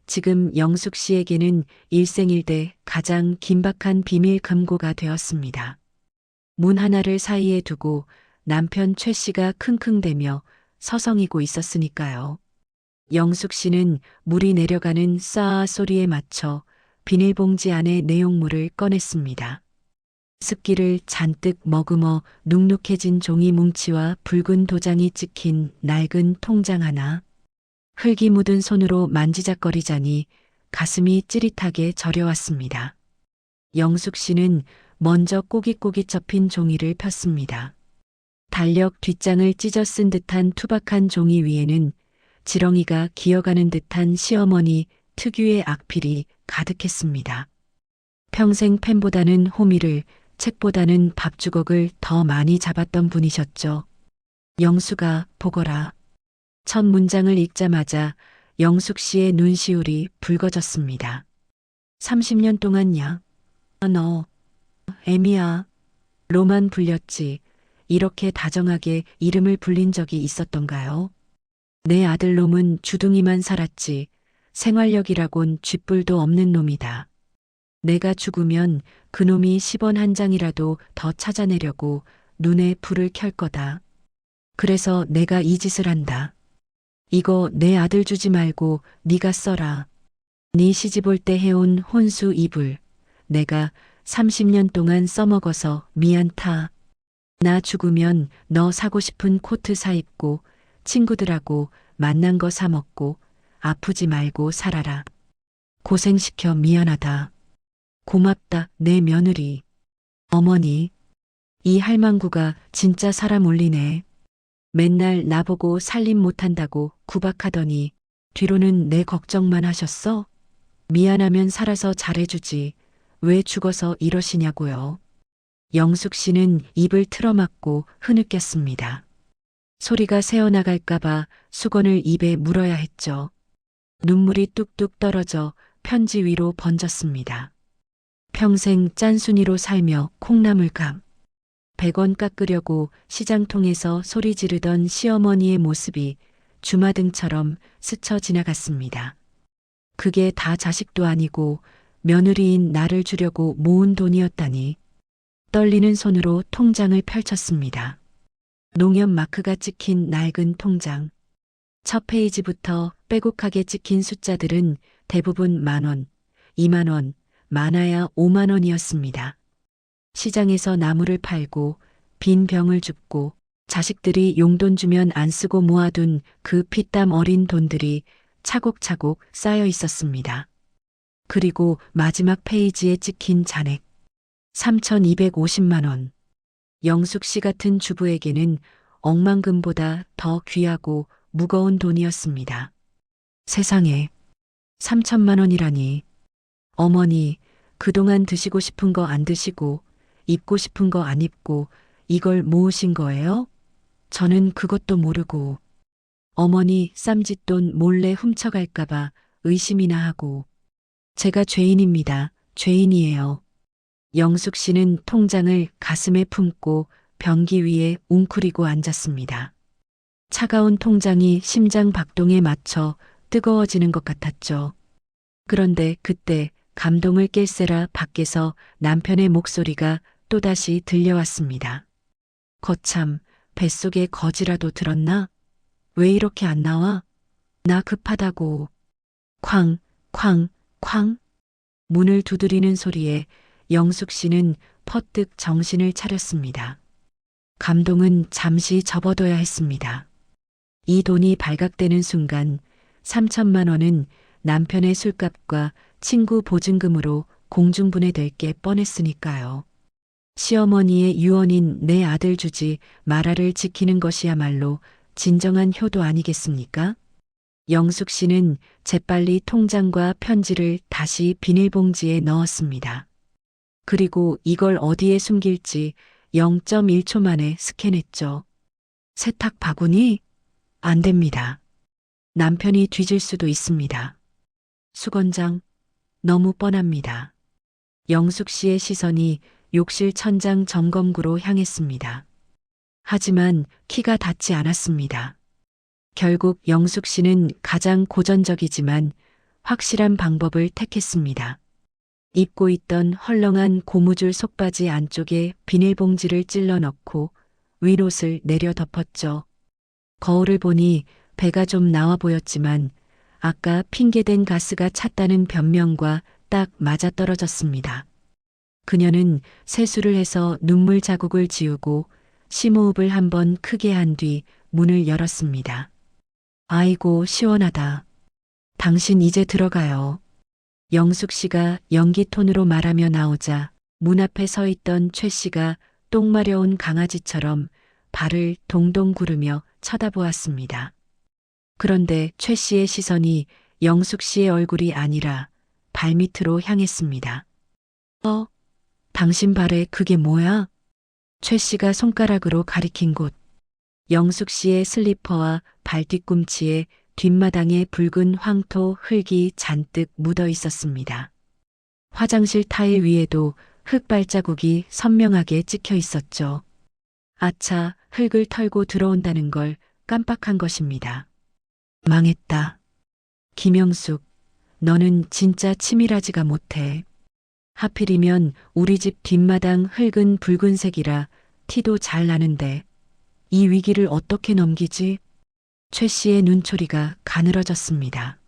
S1: 지금 영숙 씨에게는 일생일대 가장 긴박한 비밀 금고가 되었습니다. 문 하나를 사이에 두고 남편 최 씨가 킁킁대며 서성이고 있었으니까요. 영숙 씨는 물이 내려가는 싸아 소리에 맞춰 비닐봉지 안에 내용물을 꺼냈습니다. 습기를 잔뜩 머금어 눅눅해진 종이 뭉치와 붉은 도장이 찍힌 낡은 통장 하나. 흙이 묻은 손으로 만지작거리자니 가슴이 찌릿하게 저려왔습니다. 영숙 씨는 먼저 꼬깃꼬깃 접힌 종이를 폈습니다. 달력 뒷장을 찢어 쓴 듯한 투박한 종이 위에는 지렁이가 기어가는 듯한 시어머니 특유의 악필이 가득했습니다. 평생 펜보다는 호미를, 책보다는 밥주걱을 더 많이 잡았던 분이셨죠. 영수가 보거라. 첫 문장을 읽자마자 영숙 씨의 눈시울이 붉어졌습니다. 30년 동안야. 너, 애미야. 로만 불렸지. 이렇게 다정하게 이름을 불린 적이 있었던가요? 내 아들 놈은 주둥이만 살았지. 생활력이라곤 쥐뿔도 없는 놈이다. 내가 죽으면 그놈이 10원 한 장이라도 더 찾아내려고 눈에 불을 켤 거다. 그래서 내가 이 짓을 한다. 이거 내 아들 주지 말고 네가 써라. 네 시집 올 때 해온 혼수 이불. 내가 30년 동안 써먹어서 미안타. 나 죽으면 너 사고 싶은 코트 사 입고 친구들하고 만난 거 사 먹고 아프지 말고 살아라. 고생시켜 미안하다. 고맙다 내 며느리. 어머니. 이 할망구가 진짜 사람 올리네. 맨날 나보고 살림 못한다고 구박하더니 뒤로는 내 걱정만 하셨어? 미안하면 살아서 잘해주지. 왜 죽어서 이러시냐고요. 영숙 씨는 입을 틀어막고 흐느꼈습니다. 소리가 새어나갈까봐 수건을 입에 물어야 했죠. 눈물이 뚝뚝 떨어져 편지 위로 번졌습니다. 평생 짠순이로 살며 콩나물감. 100원 깎으려고 시장통에서 소리 지르던 시어머니의 모습이 주마등처럼 스쳐 지나갔습니다. 그게 다 자식도 아니고 며느리인 나를 주려고 모은 돈이었다니. 떨리는 손으로 통장을 펼쳤습니다. 농협 마크가 찍힌 낡은 통장. 첫 페이지부터 빼곡하게 찍힌 숫자들은 대부분 10,000원, 20,000원, 많아야 50,000원이었습니다. 시장에서 나무를 팔고 빈 병을 줍고 자식들이 용돈 주면 안 쓰고 모아둔 그 피땀 어린 돈들이 차곡차곡 쌓여 있었습니다. 그리고 마지막 페이지에 찍힌 잔액. 3,250만 원. 영숙 씨 같은 주부에게는 억만금보다 더 귀하고 무거운 돈이었습니다. 세상에 3천만 원이라니. 어머니, 그동안 드시고 싶은 거 안 드시고 입고 싶은 거 안 입고 이걸 모으신 거예요? 저는 그것도 모르고. 어머니 쌈짓돈 몰래 훔쳐갈까봐 의심이나 하고. 제가 죄인입니다. 죄인이에요. 영숙 씨는 통장을 가슴에 품고 변기 위에 웅크리고 앉았습니다. 차가운 통장이 심장 박동에 맞춰 뜨거워지는 것 같았죠. 그런데 그때 감동을 깰세라 밖에서 남편의 목소리가 또다시 들려왔습니다. 거참, 뱃속에 거지라도 들었나? 왜 이렇게 안 나와? 나 급하다고. 쾅, 쾅, 쾅. 문을 두드리는 소리에 영숙 씨는 퍼뜩 정신을 차렸습니다. 감동은 잠시 접어둬야 했습니다. 이 돈이 발각되는 순간 3천만 원은 남편의 술값과 친구 보증금으로 공중분해될 게 뻔했으니까요. 시어머니의 유언인 내 아들 주지 마라를 지키는 것이야말로 진정한 효도 아니겠습니까? 영숙 씨는 재빨리 통장과 편지를 다시 비닐봉지에 넣었습니다. 그리고 이걸 어디에 숨길지 0.1초 만에 스캔했죠. 세탁 바구니? 안 됩니다. 남편이 뒤질 수도 있습니다. 수건장? 너무 뻔합니다. 영숙 씨의 시선이 욕실 천장 점검구로 향했습니다. 하지만 키가 닿지 않았습니다. 결국 영숙 씨는 가장 고전적이지만 확실한 방법을 택했습니다. 입고 있던 헐렁한 고무줄 속바지 안쪽에 비닐봉지를 찔러 넣고 윗옷을 내려 덮었죠. 거울을 보니 배가 좀 나와 보였지만 아까 핑계댄 가스가 찼다는 변명과 딱 맞아떨어졌습니다. 그녀는 세수를 해서 눈물 자국을 지우고 심호흡을 한번 크게 한 뒤 문을 열었습니다. 아이고, 시원하다. 당신 이제 들어가요. 영숙 씨가 연기 톤으로 말하며 나오자 문 앞에 서 있던 최 씨가 똥 마려운 강아지처럼 발을 동동 구르며 쳐다보았습니다. 그런데 최 씨의 시선이 영숙 씨의 얼굴이 아니라 발밑으로 향했습니다. 당신 발에 그게 뭐야? 최 씨가 손가락으로 가리킨 곳. 영숙 씨의 슬리퍼와 발 뒤꿈치에 뒷마당에 붉은 황토 흙이 잔뜩 묻어 있었습니다. 화장실 타일 위에도 흙 발자국이 선명하게 찍혀 있었죠. 아차, 흙을 털고 들어온다는 걸 깜빡한 것입니다. 망했다. 김영숙, 너는 진짜 치밀하지가 못해. 하필이면 우리 집 뒷마당 흙은 붉은색이라 티도 잘 나는데 이 위기를 어떻게 넘기지? 최 씨의 눈초리가 가늘어졌습니다.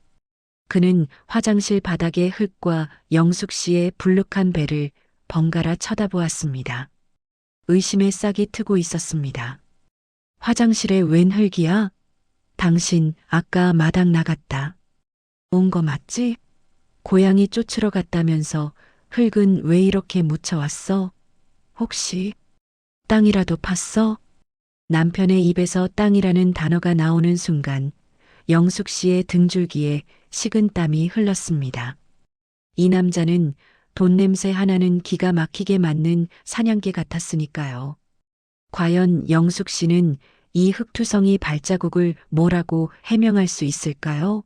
S1: 그는 화장실 바닥의 흙과 영숙 씨의 불룩한 배를 번갈아 쳐다보았습니다. 의심의 싹이 트고 있었습니다. 화장실에 웬 흙이야? 당신 아까 마당 나갔다. 온 거 맞지? 고양이 쫓으러 갔다면서 흙은 왜 이렇게 묻혀왔어? 혹시 땅이라도 팠어? 남편의 입에서 땅이라는 단어가 나오는 순간 영숙 씨의 등줄기에 식은땀이 흘렀습니다. 이 남자는 돈 냄새 하나는 기가 막히게 맡는 사냥개 같았으니까요. 과연 영숙 씨는 이 흙투성이 발자국을 뭐라고 해명할 수 있을까요?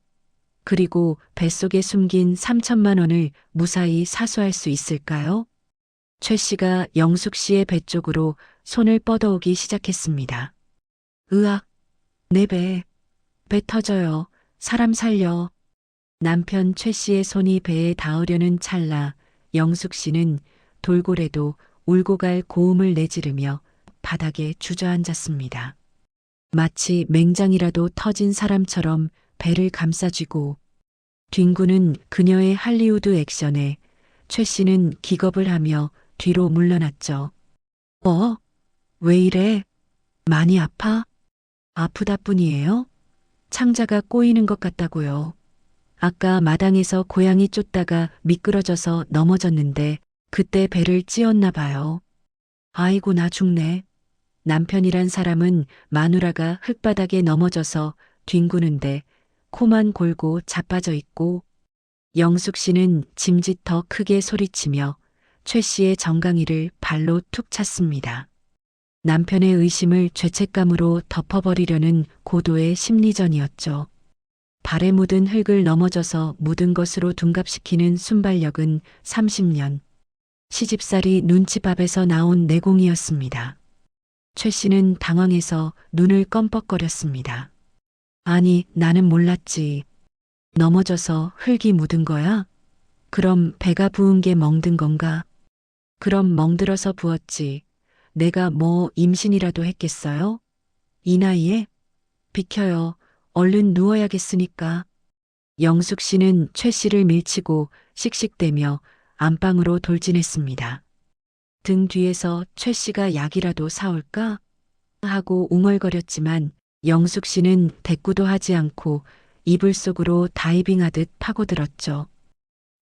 S1: 그리고 뱃속에 숨긴 3천만 원을 무사히 사수할 수 있을까요? 최 씨가 영숙 씨의 배 쪽으로 손을 뻗어오기 시작했습니다. 으악, 내 배 터져요. 사람 살려. 남편 최 씨의 손이 배에 닿으려는 찰나 영숙 씨는 돌고래도 울고 갈 고음을 내지르며 바닥에 주저앉았습니다. 마치 맹장이라도 터진 사람처럼 배를 감싸쥐고 뒹구는 그녀의 할리우드 액션에 최 씨는 기겁을 하며 뒤로 물러났죠. 왜 이래? 많이 아파? 아프다 뿐이에요? 창자가 꼬이는 것 같다고요. 아까 마당에서 고양이 쫓다가 미끄러져서 넘어졌는데 그때 배를 찧었나 봐요. 아이고, 나 죽네. 남편이란 사람은 마누라가 흙바닥에 넘어져서 뒹구는데 코만 골고 자빠져 있고 영숙 씨는 짐짓 더 크게 소리치며 최 씨의 정강이를 발로 툭 찼습니다. 남편의 의심을 죄책감으로 덮어버리려는 고도의 심리전이었죠. 발에 묻은 흙을 넘어져서 묻은 것으로 둔갑시키는 순발력은 30년. 시집살이 눈치밥에서 나온 내공이었습니다. 최 씨는 당황해서 눈을 껌뻑거렸습니다. 아니, 나는 몰랐지. 넘어져서 흙이 묻은 거야? 그럼 배가 부은 게 멍든 건가? 그럼 멍들어서 부었지. 내가 뭐 임신이라도 했겠어요? 이 나이에? 비켜요. 얼른 누워야겠으니까. 영숙 씨는 최 씨를 밀치고 씩씩대며 안방으로 돌진했습니다. 등 뒤에서 최 씨가 약이라도 사올까? 하고 웅얼거렸지만 영숙 씨는 대꾸도 하지 않고 이불 속으로 다이빙하듯 파고들었죠.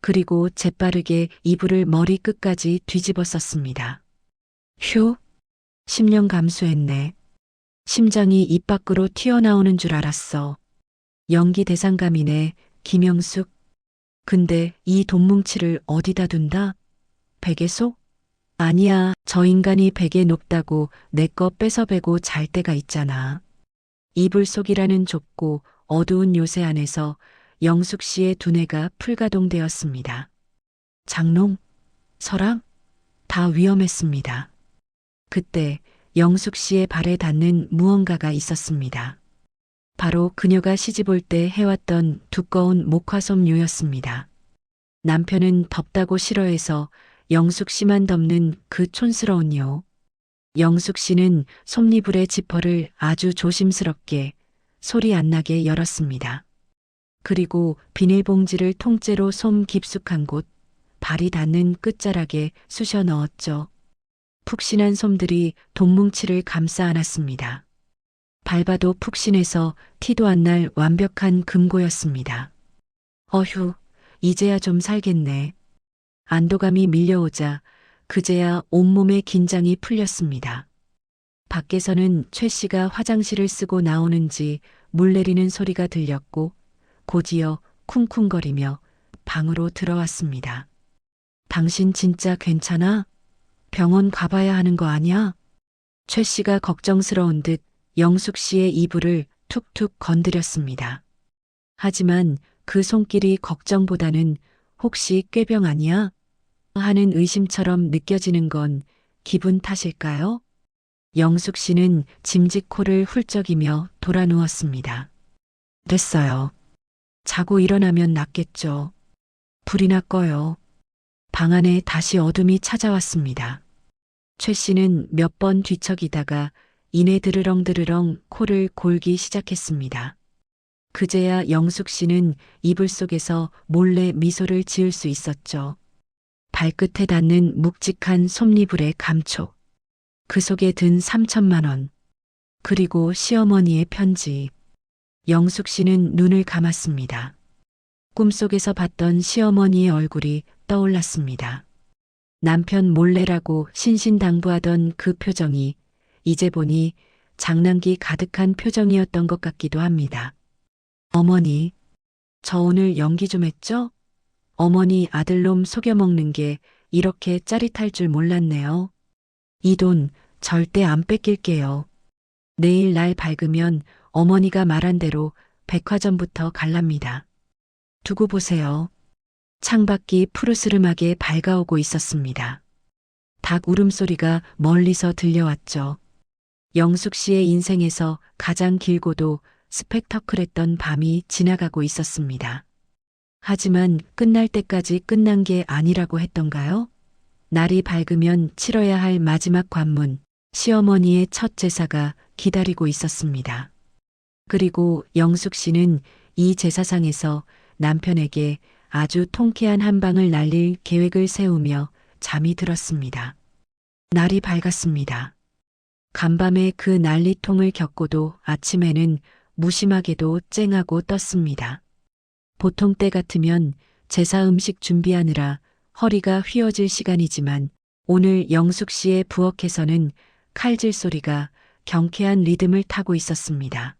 S1: 그리고 재빠르게 이불을 머리 끝까지 뒤집어 썼습니다. 휴, 10년 감수했네. 심장이 입 밖으로 튀어나오는 줄 알았어. 연기 대상감이네, 김영숙. 근데 이 돈뭉치를 어디다 둔다? 베개 속? 아니야, 저 인간이 베개 높다고 내 거 뺏어베고 잘 때가 있잖아. 이불 속이라는 좁고 어두운 요새 안에서 영숙 씨의 두뇌가 풀가동되었습니다. 장롱, 서랍, 다 위험했습니다. 그때 영숙 씨의 발에 닿는 무언가가 있었습니다. 바로 그녀가 시집올 때 해왔던 두꺼운 목화솜류였습니다. 남편은 덥다고 싫어해서 영숙 씨만 덮는 그 촌스러운 요. 영숙 씨는 솜니불의 지퍼를 아주 조심스럽게 소리 안 나게 열었습니다. 그리고 비닐봉지를 통째로 솜 깊숙한 곳, 발이 닿는 끝자락에 쑤셔 넣었죠. 푹신한 솜들이 돈뭉치를 감싸 안았습니다. 밟아도 푹신해서 티도 안 날 완벽한 금고였습니다. 어휴, 이제야 좀 살겠네. 안도감이 밀려오자 그제야 온몸의 긴장이 풀렸습니다. 밖에서는 최 씨가 화장실을 쓰고 나오는지 물 내리는 소리가 들렸고 곧이어 쿵쿵거리며 방으로 들어왔습니다. 당신 진짜 괜찮아? 병원 가봐야 하는 거 아니야? 최 씨가 걱정스러운 듯 영숙 씨의 이불을 툭툭 건드렸습니다. 하지만 그 손길이 걱정보다는 혹시 꾀병 아니야? 하는 의심처럼 느껴지는 건 기분 탓일까요? 영숙 씨는 짐짓 코를 훌쩍이며 돌아 누웠습니다. 됐어요. 자고 일어나면 낫겠죠. 불이나 꺼요. 방 안에 다시 어둠이 찾아왔습니다. 최 씨는 몇 번 뒤척이다가 이내 드르렁드르렁 코를 골기 시작했습니다. 그제야 영숙 씨는 이불 속에서 몰래 미소를 지을 수 있었죠. 발끝에 닿는 묵직한 솜니불의 감촉. 그 속에 든 3천만 원. 그리고 시어머니의 편지. 영숙 씨는 눈을 감았습니다. 꿈속에서 봤던 시어머니의 얼굴이 떠올랐습니다. 남편 몰래라고 신신당부하던 그 표정이 이제 보니 장난기 가득한 표정이었던 것 같기도 합니다. 어머니, 저 오늘 연기 좀 했죠? 어머니 아들놈 속여먹는 게 이렇게 짜릿할 줄 몰랐네요. 이 돈 절대 안 뺏길게요. 내일 날 밝으면 어머니가 말한 대로 백화점부터 갈랍니다. 두고 보세요. 창밖이 푸르스름하게 밝아오고 있었습니다. 닭 울음소리가 멀리서 들려왔죠. 영숙 씨의 인생에서 가장 길고도 스펙터클했던 밤이 지나가고 있었습니다. 하지만 끝날 때까지 끝난 게 아니라고 했던가요? 날이 밝으면 치러야 할 마지막 관문, 시어머니의 첫 제사가 기다리고 있었습니다. 그리고 영숙 씨는 이 제사상에서 남편에게 아주 통쾌한 한 방을 날릴 계획을 세우며 잠이 들었습니다. 날이 밝았습니다. 간밤에 그 난리통을 겪고도 아침에는 무심하게도 쨍하고 떴습니다. 보통 때 같으면 제사 음식 준비하느라 허리가 휘어질 시간이지만 오늘 영숙 씨의 부엌에서는 칼질 소리가 경쾌한 리듬을 타고 있었습니다.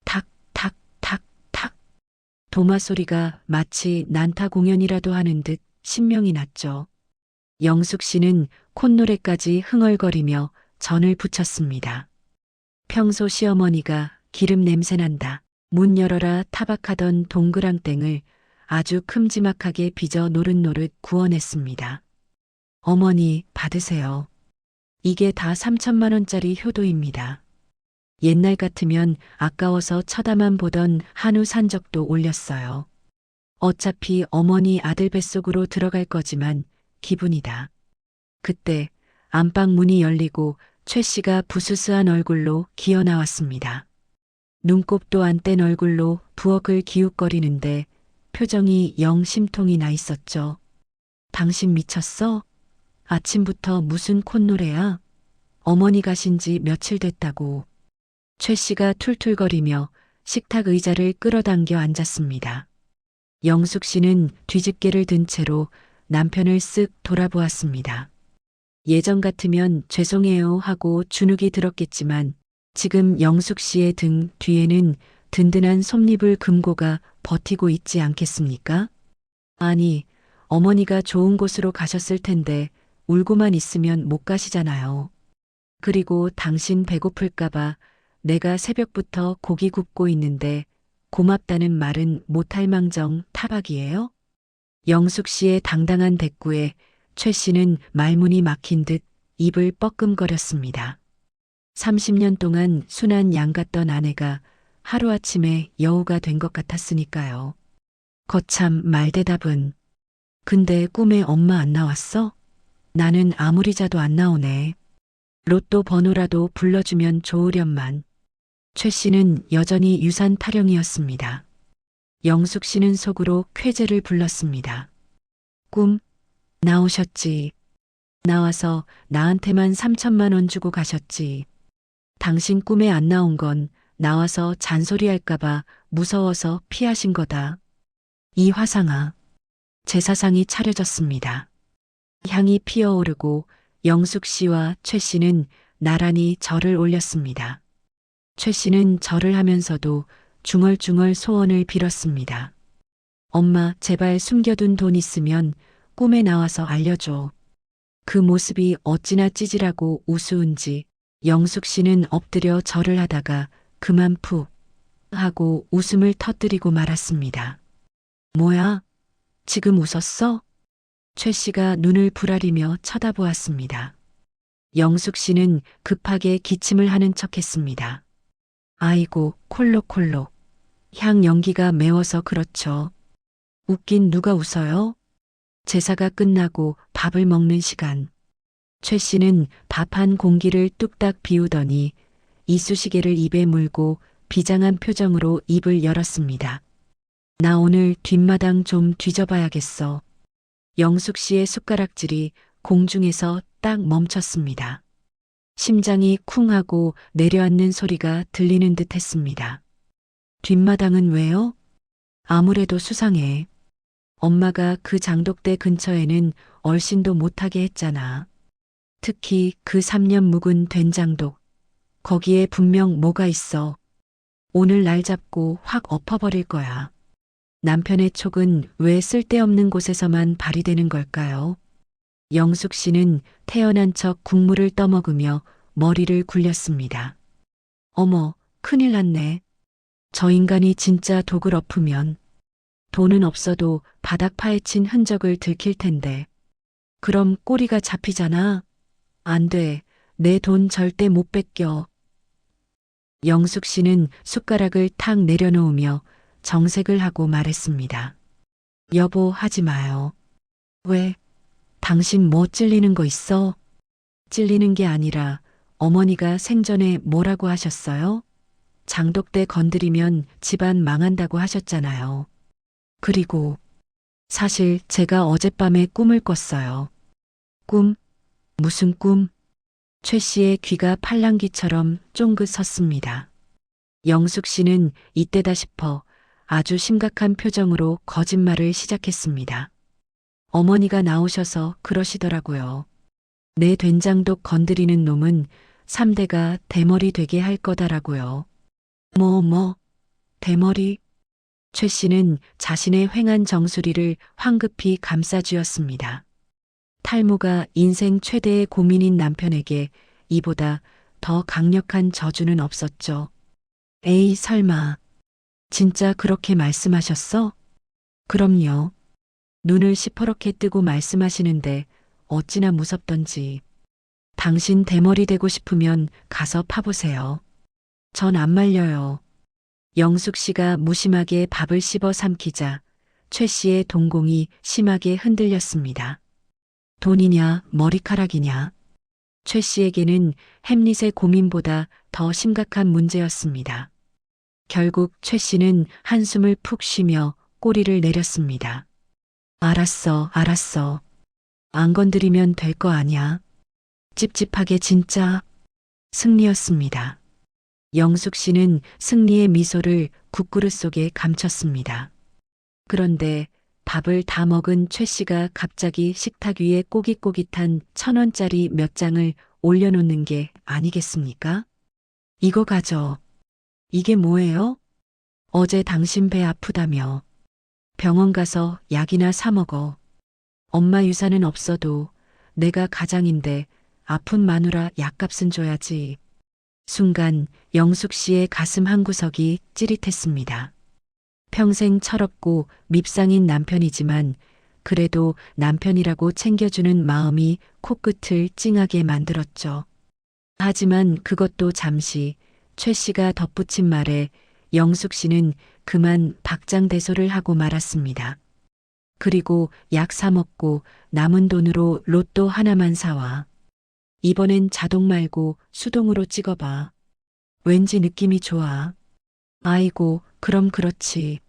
S1: 탁, 탁, 탁, 탁. 도마 소리가 마치 난타 공연이라도 하는 듯 신명이 났죠. 영숙 씨는 콧노래까지 흥얼거리며 전을 부쳤습니다. 평소 시어머니가 기름 냄새 난다, 문 열어라 타박하던 동그랑땡을 아주 큼지막하게 빚어 노릇노릇 구워냈습니다. 어머니 받으세요. 이게 다 3천만 원짜리 효도입니다. 옛날 같으면 아까워서 쳐다만 보던 한우 산적도 올렸어요. 어차피 어머니 아들 뱃속으로 들어갈 거지만 기분이다. 그때 안방 문이 열리고 최 씨가 부스스한 얼굴로 기어 나왔습니다. 눈곱도 안 뗀 얼굴로 부엌을 기웃거리는데 표정이 영 심통이 나 있었죠. 당신 미쳤어? 아침부터 무슨 콧노래야? 어머니 가신 지 며칠 됐다고. 최 씨가 툴툴거리며 식탁 의자를 끌어당겨 앉았습니다. 영숙 씨는 뒤집개를 든 채로 남편을 쓱 돌아보았습니다. 예전 같으면 죄송해요 하고 주눅이 들었겠지만 지금 영숙 씨의 등 뒤에는 든든한 솜니불 금고가 버티고 있지 않겠습니까? 아니, 어머니가 좋은 곳으로 가셨을 텐데 울고만 있으면 못 가시잖아요. 그리고 당신 배고플까봐 내가 새벽부터 고기 굽고 있는데 고맙다는 말은 못할 망정 타박이에요? 영숙 씨의 당당한 대꾸에 최 씨는 말문이 막힌 듯 입을 뻐끔거렸습니다. 30년 동안 순한 양 같던 아내가 하루아침에 여우가 된 것 같았으니까요. 거참 말대답은. 근데 꿈에 엄마 안 나왔어? 나는 아무리 자도 안 나오네. 로또 번호라도 불러주면 좋으련만. 최 씨는 여전히 유산 타령이었습니다. 영숙 씨는 속으로 쾌재를 불렀습니다. 꿈, 나오셨지. 나와서 나한테만 3천만 원 주고 가셨지. 당신 꿈에 안 나온 건 나와서 잔소리할까봐 무서워서 피하신 거다. 이 화상아. 제사상이 차려졌습니다. 향이 피어오르고 영숙 씨와 최 씨는 나란히 절을 올렸습니다. 최 씨는 절을 하면서도 중얼중얼 소원을 빌었습니다. 엄마, 제발 숨겨둔 돈 있으면 꿈에 나와서 알려줘. 그 모습이 어찌나 찌질하고 우스운지 영숙 씨는 엎드려 절을 하다가 그만 푹 하고 웃음을 터뜨리고 말았습니다. 뭐야? 지금 웃었어? 최 씨가 눈을 부라리며 쳐다보았습니다. 영숙 씨는 급하게 기침을 하는 척했습니다. 아이고, 콜록콜록. 향 연기가 매워서 그렇죠. 웃긴 누가 웃어요? 제사가 끝나고 밥을 먹는 시간. 최 씨는 밥 한 공기를 뚝딱 비우더니 이쑤시개를 입에 물고 비장한 표정으로 입을 열었습니다. 나 오늘 뒷마당 좀 뒤져봐야겠어. 영숙 씨의 숟가락질이 공중에서 딱 멈췄습니다. 심장이 쿵 하고 내려앉는 소리가 들리는 듯 했습니다. 뒷마당은 왜요? 아무래도 수상해. 엄마가 그 장독대 근처에는 얼씬도 못하게 했잖아. 특히 그 3년 묵은 된장독. 거기에 분명 뭐가 있어. 오늘 날 잡고 확 엎어버릴 거야. 남편의 촉은 왜 쓸데없는 곳에서만 발휘되는 걸까요? 영숙 씨는 태어난 척 국물을 떠먹으며 머리를 굴렸습니다. 어머, 큰일 났네. 저 인간이 진짜 독을 엎으면 돈은 없어도 바닥 파헤친 흔적을 들킬 텐데. 그럼 꼬리가 잡히잖아. 안 돼. 내 돈 절대 못 뺏겨. 영숙 씨는 숟가락을 탁 내려놓으며 정색을 하고 말했습니다. 여보, 하지 마요. 왜? 당신 뭐 찔리는 거 있어? 찔리는 게 아니라 어머니가 생전에 뭐라고 하셨어요? 장독대 건드리면 집안 망한다고 하셨잖아요. 그리고 사실 제가 어젯밤에 꿈을 꿨어요. 꿈? 무슨 꿈? 최 씨의 귀가 팔랑귀처럼 쫑긋 섰습니다. 영숙 씨는 이때다 싶어 아주 심각한 표정으로 거짓말을 시작했습니다. 어머니가 나오셔서 그러시더라고요. 내 된장독 건드리는 놈은 3대가 대머리 되게 할 거다라고요. 뭐, 대머리? 최 씨는 자신의 횡한 정수리를 황급히 감싸쥐었습니다. 탈모가 인생 최대의 고민인 남편에게 이보다 더 강력한 저주는 없었죠. 에이, 설마. 진짜 그렇게 말씀하셨어? 그럼요. 눈을 시퍼렇게 뜨고 말씀하시는데 어찌나 무섭던지. 당신 대머리 되고 싶으면 가서 파보세요. 전 안 말려요. 영숙 씨가 무심하게 밥을 씹어 삼키자 최 씨의 동공이 심하게 흔들렸습니다. 돈이냐 머리카락이냐. 최 씨에게는 햄릿의 고민보다 더 심각한 문제였습니다. 결국 최 씨는 한숨을 푹 쉬며 꼬리를 내렸습니다. 알았어. 안 건드리면 될 거 아냐. 찝찝하게 진짜. 승리였습니다. 영숙 씨는 승리의 미소를 국그릇 속에 감췄습니다. 그런데 밥을 다 먹은 최 씨가 갑자기 식탁 위에 꼬깃꼬깃한 1,000원짜리 몇 장을 올려놓는 게 아니겠습니까? 이거 가져. 이게 뭐예요? 어제 당신 배 아프다며. 병원 가서 약이나 사 먹어. 엄마 유산은 없어도 내가 가장인데 아픈 마누라 약값은 줘야지. 순간 영숙 씨의 가슴 한구석이 찌릿했습니다. 평생 철없고 밉상인 남편이지만 그래도 남편이라고 챙겨주는 마음이 코끝을 찡하게 만들었죠. 하지만 그것도 잠시. 최 씨가 덧붙인 말에 영숙 씨는 그만 박장대소를 하고 말았습니다. 그리고 약 사 먹고 남은 돈으로 로또 하나만 사와. 이번엔 자동 말고 수동으로 찍어봐. 왠지 느낌이 좋아. 아이고, 그럼 그렇지.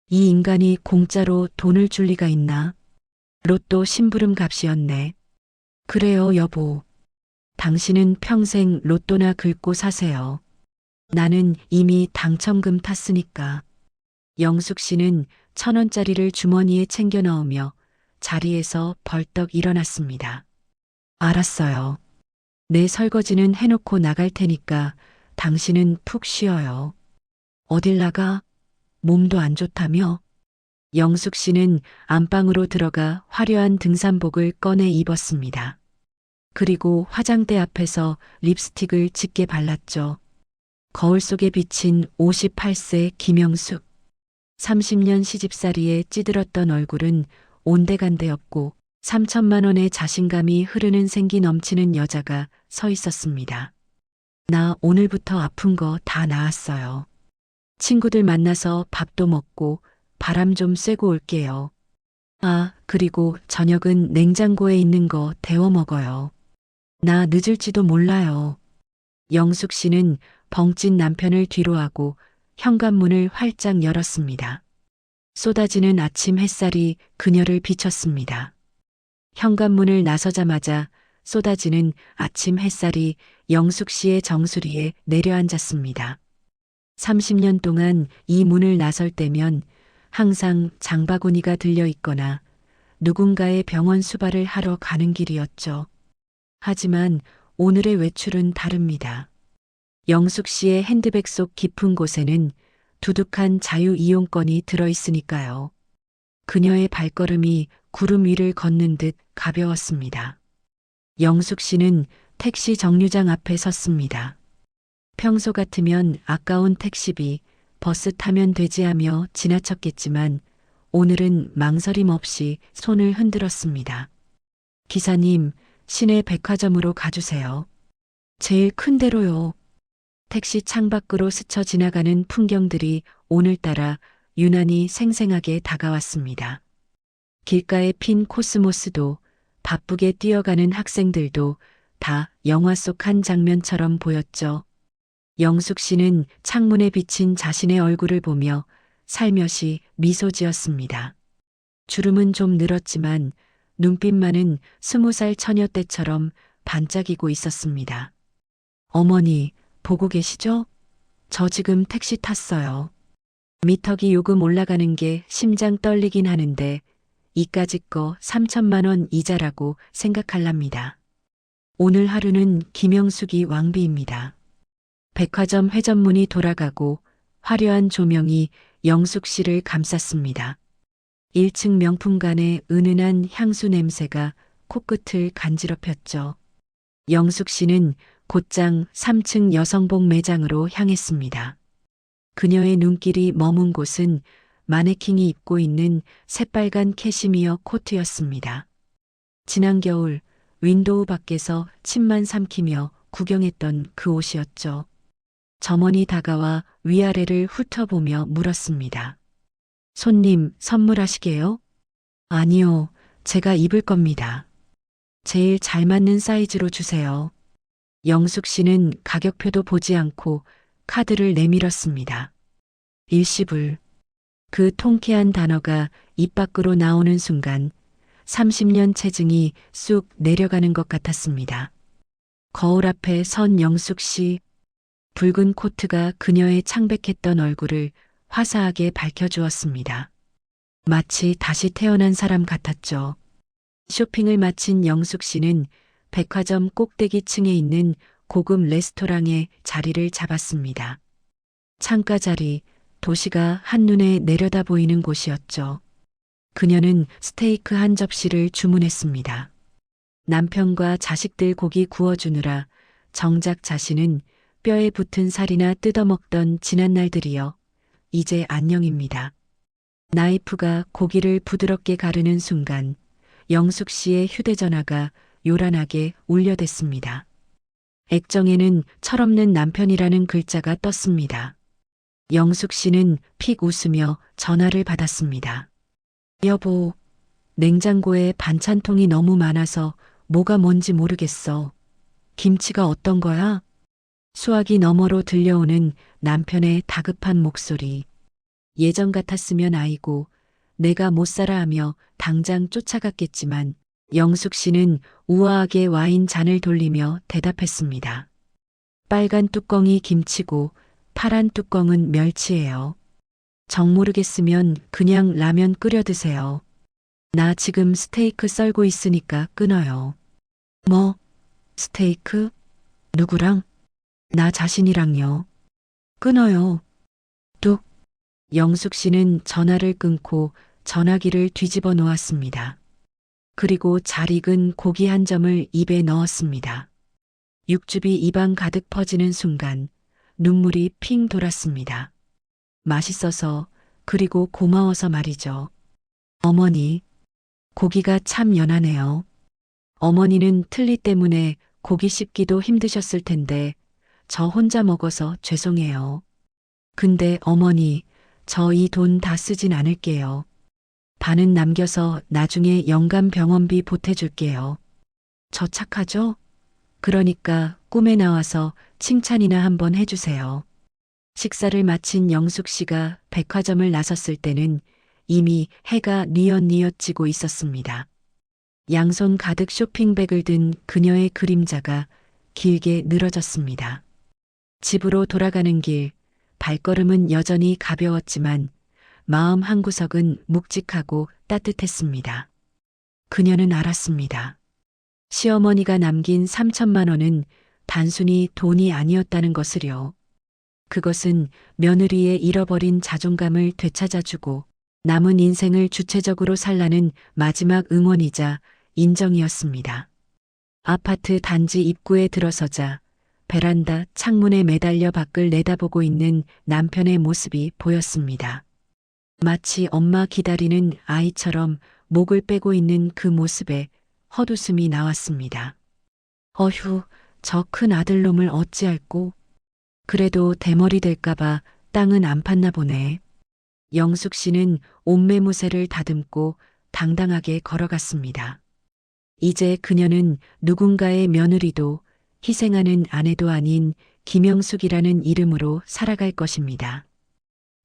S1: 이 인간이 공짜로 돈을 줄 리가 있나? 로또 심부름 값이었네. 그래요, 여보. 당신은 평생 로또나 긁고 사세요. 나는 이미 당첨금 탔으니까. 영숙 씨는 1,000원짜리를 주머니에 챙겨 넣으며 자리에서 벌떡 일어났습니다. 알았어요. 내 설거지는 해놓고 나갈 테니까 당신은 푹 쉬어요. 어딜 나가? 몸도 안 좋다며? 영숙 씨는 안방으로 들어가 화려한 등산복을 꺼내 입었습니다. 그리고 화장대 앞에서 립스틱을 짙게 발랐죠. 거울 속에 비친 58세 김영숙. 30년 시집살이에 찌들었던 얼굴은 온데간데 없고 3천만 원의 자신감이 흐르는 생기 넘치는 여자가 서 있었습니다. 나 오늘부터 아픈 거 다 나았어요. 친구들 만나서 밥도 먹고 바람 좀 쐬고 올게요. 아, 그리고 저녁은 냉장고에 있는 거 데워 먹어요. 나 늦을지도 몰라요. 영숙 씨는 벙찐 남편을 뒤로하고 현관문을 활짝 열었습니다. 쏟아지는 아침 햇살이 그녀를 비쳤습니다. 현관문을 나서자마자 쏟아지는 아침 햇살이 영숙 씨의 정수리에 내려앉았습니다. 30년 동안 이 문을 나설 때면 항상 장바구니가 들려 있거나 누군가의 병원 수발을 하러 가는 길이었죠. 하지만 오늘의 외출은 다릅니다. 영숙 씨의 핸드백 속 깊은 곳에는 두둑한 자유이용권이 들어있으니까요. 그녀의 발걸음이 구름 위를 걷는 듯 가벼웠습니다. 영숙 씨는 택시 정류장 앞에 섰습니다. 평소 같으면 아까운 택시비, 버스 타면 되지 하며 지나쳤겠지만 오늘은 망설임 없이 손을 흔들었습니다. 기사님, 시내 백화점으로 가주세요. 제일 큰 데로요. 택시 창밖으로 스쳐 지나가는 풍경들이 오늘따라 유난히 생생하게 다가왔습니다. 길가에 핀 코스모스도 바쁘게 뛰어가는 학생들도 다 영화 속 한 장면처럼 보였죠. 영숙 씨는 창문에 비친 자신의 얼굴을 보며 살며시 미소 지었습니다. 주름은 좀 늘었지만 눈빛만은 20살 처녀 때처럼 반짝이고 있었습니다. 어머니, 보고 계시죠? 저 지금 택시 탔어요. 미터기 요금 올라가는 게 심장 떨리긴 하는데 이까짓 거 3천만 원 이자라고 생각할랍니다. 오늘 하루는 김영숙이 왕비입니다. 백화점 회전문이 돌아가고 화려한 조명이 영숙 씨를 감쌌습니다. 1층 명품관의 은은한 향수 냄새가 코끝을 간지럽혔죠. 영숙 씨는 곧장 3층 여성복 매장으로 향했습니다. 그녀의 눈길이 머문 곳은 마네킹이 입고 있는 새빨간 캐시미어 코트였습니다. 지난 겨울 윈도우 밖에서 침만 삼키며 구경했던 그 옷이었죠. 점원이 다가와 위아래를 훑어보며 물었습니다. 손님, 선물하시게요? 아니요, 제가 입을 겁니다. 제일 잘 맞는 사이즈로 주세요. 영숙 씨는 가격표도 보지 않고 카드를 내밀었습니다. 일시불. 그 통쾌한 단어가 입 밖으로 나오는 순간 30년 체증이 쑥 내려가는 것 같았습니다. 거울 앞에 선 영숙 씨, 붉은 코트가 그녀의 창백했던 얼굴을 화사하게 밝혀주었습니다. 마치 다시 태어난 사람 같았죠. 쇼핑을 마친 영숙 씨는 백화점 꼭대기층에 있는 고급 레스토랑에 자리를 잡았습니다. 창가 자리, 도시가 한눈에 내려다 보이는 곳이었죠. 그녀는 스테이크 한 접시를 주문했습니다. 남편과 자식들 고기 구워주느라 정작 자신은 뼈에 붙은 살이나 뜯어먹던 지난 날들이여 이제 안녕입니다. 나이프가 고기를 부드럽게 가르는 순간 영숙 씨의 휴대전화가 요란하게 울려댔습니다. 액정에는 철없는 남편이라는 글자가 떴습니다. 영숙 씨는 픽 웃으며 전화를 받았습니다. 여보, 냉장고에 반찬통이 너무 많아서 뭐가 뭔지 모르겠어. 김치가 어떤 거야? 수화기 너머로 들려오는 남편의 다급한 목소리. 예전 같았으면 아이고, 내가 못 살아 하며 당장 쫓아갔겠지만 영숙 씨는 우아하게 와인 잔을 돌리며 대답했습니다. 빨간 뚜껑이 김치고 파란 뚜껑은 멸치예요. 정 모르겠으면 그냥 라면 끓여 드세요. 나 지금 스테이크 썰고 있으니까 끊어요. 뭐? 스테이크? 누구랑? 나 자신이랑요. 끊어요. 뚝. 영숙 씨는 전화를 끊고 전화기를 뒤집어 놓았습니다. 그리고 잘 익은 고기 한 점을 입에 넣었습니다. 육즙이 입안 가득 퍼지는 순간 눈물이 핑 돌았습니다. 맛있어서 그리고 고마워서 말이죠. 어머니, 고기가 참 연하네요. 어머니는 틀니 때문에 고기 씹기도 힘드셨을 텐데 저 혼자 먹어서 죄송해요. 근데 어머니, 저 이 돈 다 쓰진 않을게요. 반은 남겨서 나중에 영감 병원비 보태줄게요. 저 착하죠? 그러니까 꿈에 나와서 칭찬이나 한번 해주세요. 식사를 마친 영숙 씨가 백화점을 나섰을 때는 이미 해가 뉘엿뉘엿 지고 있었습니다. 양손 가득 쇼핑백을 든 그녀의 그림자가 길게 늘어졌습니다. 집으로 돌아가는 길, 발걸음은 여전히 가벼웠지만 마음 한구석은 묵직하고 따뜻했습니다. 그녀는 알았습니다. 시어머니가 남긴 3천만 원은 단순히 돈이 아니었다는 것을요. 그것은 며느리의 잃어버린 자존감을 되찾아주고 남은 인생을 주체적으로 살라는 마지막 응원이자 인정이었습니다. 아파트 단지 입구에 들어서자 베란다 창문에 매달려 밖을 내다보고 있는 남편의 모습이 보였습니다. 마치 엄마 기다리는 아이처럼 목을 빼고 있는 그 모습에 헛웃음이 나왔습니다. 어휴, 저 큰 아들놈을 어찌할꼬. 그래도 대머리 될까봐 땅은 안 팠나 보네. 영숙 씨는 옷매무새를 다듬고 당당하게 걸어갔습니다. 이제 그녀는 누군가의 며느리도 희생하는 아내도 아닌 김영숙이라는 이름으로 살아갈 것입니다.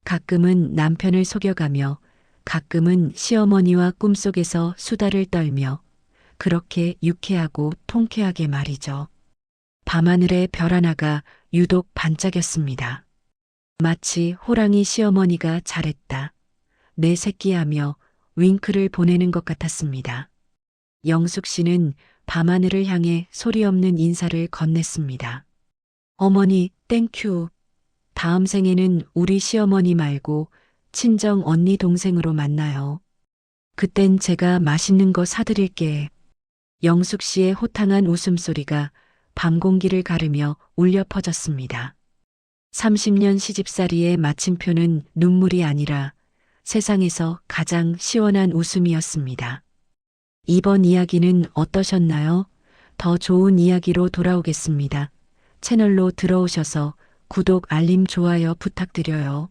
S1: 가끔은 남편을 속여가며 가끔은 시어머니와 꿈속에서 수다를 떨며 그렇게 유쾌하고 통쾌하게 말이죠. 밤하늘의 별 하나가 유독 반짝였습니다. 마치 호랑이 시어머니가 잘했다. 내 새끼하며 윙크를 보내는 것 같았습니다. 영숙 씨는 밤하늘을 향해 소리 없는 인사를 건넸습니다. 어머니, 땡큐. 다음 생에는 우리 시어머니 말고 친정 언니 동생으로 만나요. 그땐 제가 맛있는 거 사드릴게. 영숙 씨의 호탕한 웃음소리가 밤 공기를 가르며 울려 퍼졌습니다. 30년 시집살이의 마침표는 눈물이 아니라 세상에서 가장 시원한 웃음이었습니다. 이번 이야기는 어떠셨나요? 더 좋은 이야기로 돌아오겠습니다. 채널로 들어오셔서 구독, 알림, 좋아요 부탁드려요.